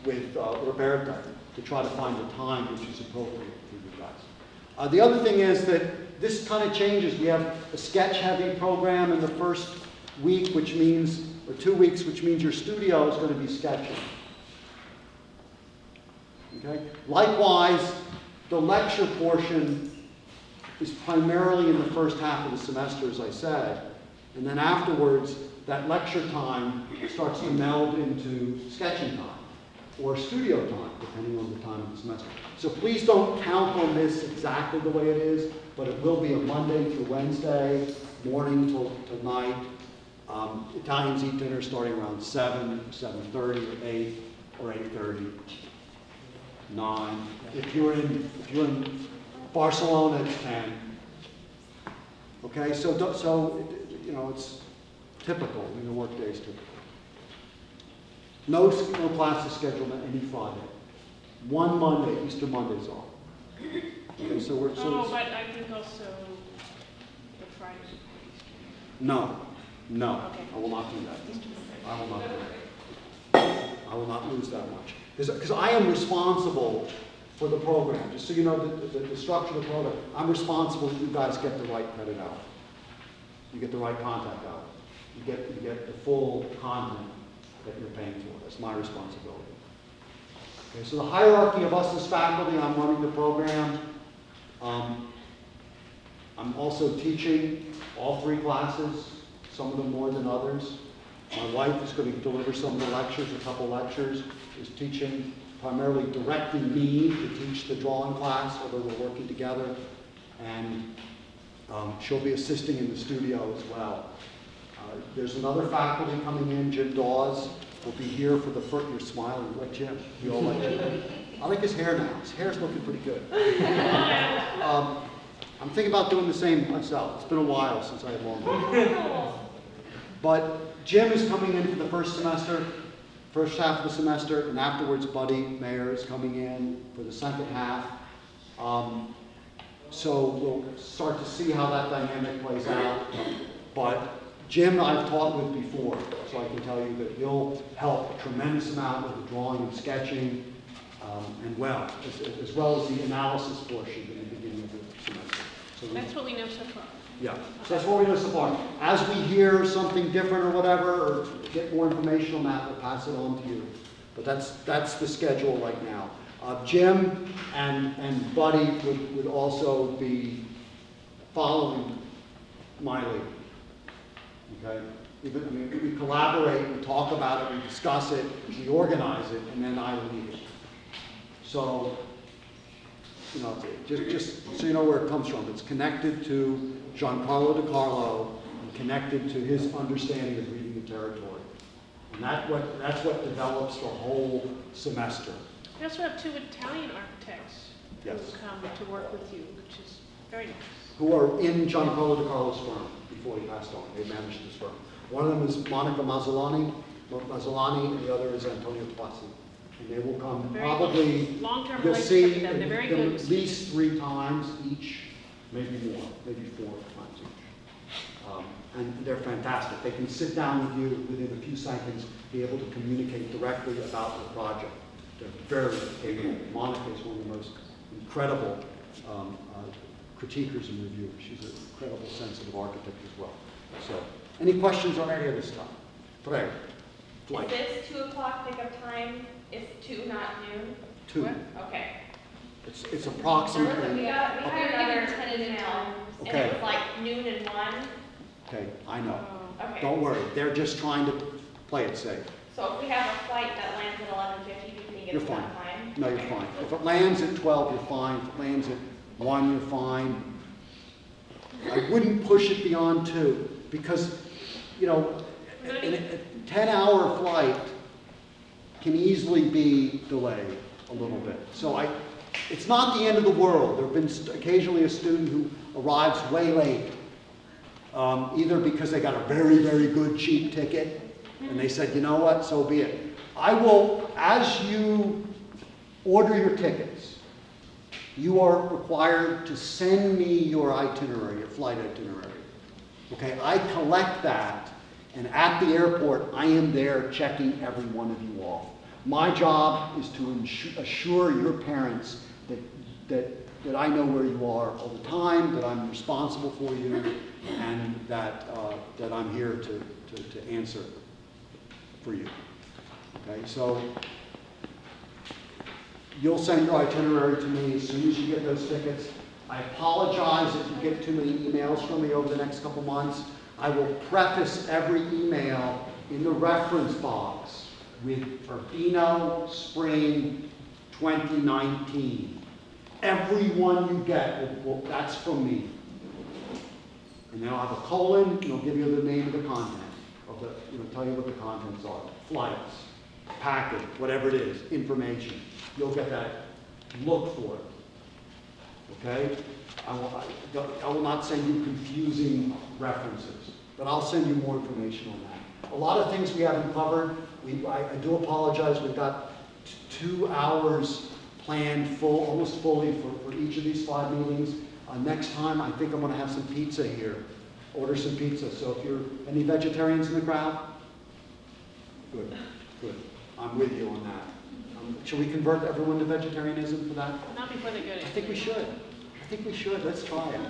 Roberta to try to find the time which is appropriate for you guys. The other thing is that this kind of changes. We have a sketch-heavy program in the first week, which means, or 2 weeks, which means your studio is going to be sketching. Okay? Likewise, the lecture portion is primarily in the first half of the semester, as I said, and then afterwards, that lecture time starts to meld into sketching time or studio time, depending on the time of the semester. So please don't count on this exactly the way it is, but it will be a Monday through Wednesday, morning till night. Italians eat dinner starting around 7, 7:30, or 8, or 8:30, 9. If you're in Barcelona, it's 10. Okay, so you know, it's typical. The work day is typical. No classes scheduled on any Friday. One Monday, Easter Monday's off. Okay, so we're But I think also the Friday. No. Okay. I will not do that. I will not do that. I will not lose that much. Because I am responsible for the program. Just so you know the structure of the program, I'm responsible that you guys get the right credit out. You get the right contact out. You get the full content that you're paying for. That's my responsibility. Okay, so the hierarchy of us as faculty, I'm running the program. I'm also teaching all 3 classes. some of them more than others. My wife is going to deliver some of the lectures, a couple lectures, is teaching, primarily directing me to teach the drawing class, although we're working together. And she'll be assisting in the studio as well. There's another faculty coming in, Jim Dawes, will be here for the first, you're smiling, like Jim, we all like Jim. I like his hair now, his hair's looking pretty good. I'm thinking about doing the same myself. It's been a while since I had long hair. But Jim is coming in for the first semester, first half of the semester, and afterwards Buddy Mayer is coming in for the second half. So we'll start to see how that dynamic plays out. But Jim I've taught with before, so I can tell you that he'll help a tremendous amount with the drawing and sketching, and as well as the analysis portion at the beginning of the semester. So That's what we know so far. yeah, so that's what we know so far. As we hear something different or whatever, or get more information on that, we'll pass it on to you. But that's the schedule right now. Jim and Buddy would also be following my lead. Okay? We collaborate, we talk about it, we discuss it, we organize it, and then I lead it. So, you know, just so you know where it comes from, it's connected to Giancarlo De Carlo and connected to his understanding of reading the territory. And that's what develops the whole semester. We also have 2 Italian architects Yes. who come to work with you, which is very nice. Who are in Giancarlo De Carlo's firm before he passed on. They managed this firm. One of them is Monica Mazzolani, and the other is Antonio Toasi. And they will come Very probably, long-term you'll relationship see with them. They're very them good with at least 3 times each, maybe more, maybe 4 times each. And they're fantastic. They can sit down with you within a few seconds, be able to communicate directly about the project. They're very capable. Monica is one of the most incredible critiquers and reviewers. She's an incredible, sensitive architect as well. So, any questions on any of this stuff? Prego. Flight. Is this 2 o'clock pickup time? Is 2 not noon? 2. Okay. It's approximately. We got another tentative email, times. and Okay. it was like noon and 1. Okay, I know. Okay. Don't worry. They're just trying to play it safe. So if we have a flight that lands at 11:50, do you think You're it's fine. enough time? No, you're fine. If it lands at 12, you're fine. If it lands at 1, you're fine. I wouldn't push it beyond 2 because, you know, a 10-hour flight can easily be delayed a little bit. So it's not the end of the world. There have been occasionally a student who arrives way late, either because they got a very, very good cheap ticket, and they said, you know what, so be it. I will, as you order your tickets, you are required to send me your itinerary, your flight itinerary. Okay, I collect that, and at the airport, I am there checking every one of you off. My job is to assure your parents that I know where you are all the time, that I'm responsible for you, and that I'm here to answer for you. Okay, so you'll send your itinerary to me as soon as you get those tickets. I apologize if you get too many emails from me over the next couple months. I will preface every email in the reference box with Urbino Spring 2019. Every one you get, that's from me. And then I'll have a colon, and it'll give you the name of the content, tell you what the contents are. Flights, packet, whatever it is, information. You'll get that. Look for it. Okay? I will not send you confusing references, but I'll send you more information on that. A lot of things we haven't covered. I do apologize. We've got 2 hours planned almost fully for each of these 5 meetings. Next time, I think I'm going to have some pizza here. Order some pizza. So if you're any vegetarians in the crowd, good. I'm with you on that. Should we convert everyone to vegetarianism for that? Not before they go to. I think we should. Let's try it.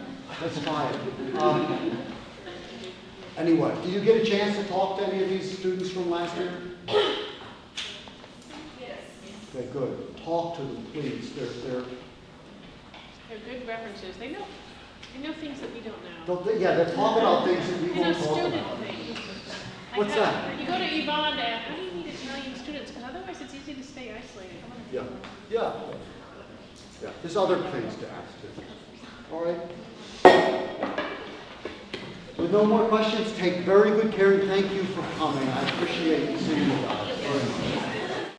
Anyway, did you get a chance to talk to any of these students from last year? Yes. Okay, good. Talk to them, please. They're good references. They know things that we don't know. they're talking about things that we They know won't talk student about. things. What's that? You go to Yvonne, how do you need 1 million students? Because otherwise it's easy to stay isolated. Yeah, yeah. Yeah, there's other things to ask too. All right. With no more questions, take very good care and thank you for coming. I appreciate seeing you guys.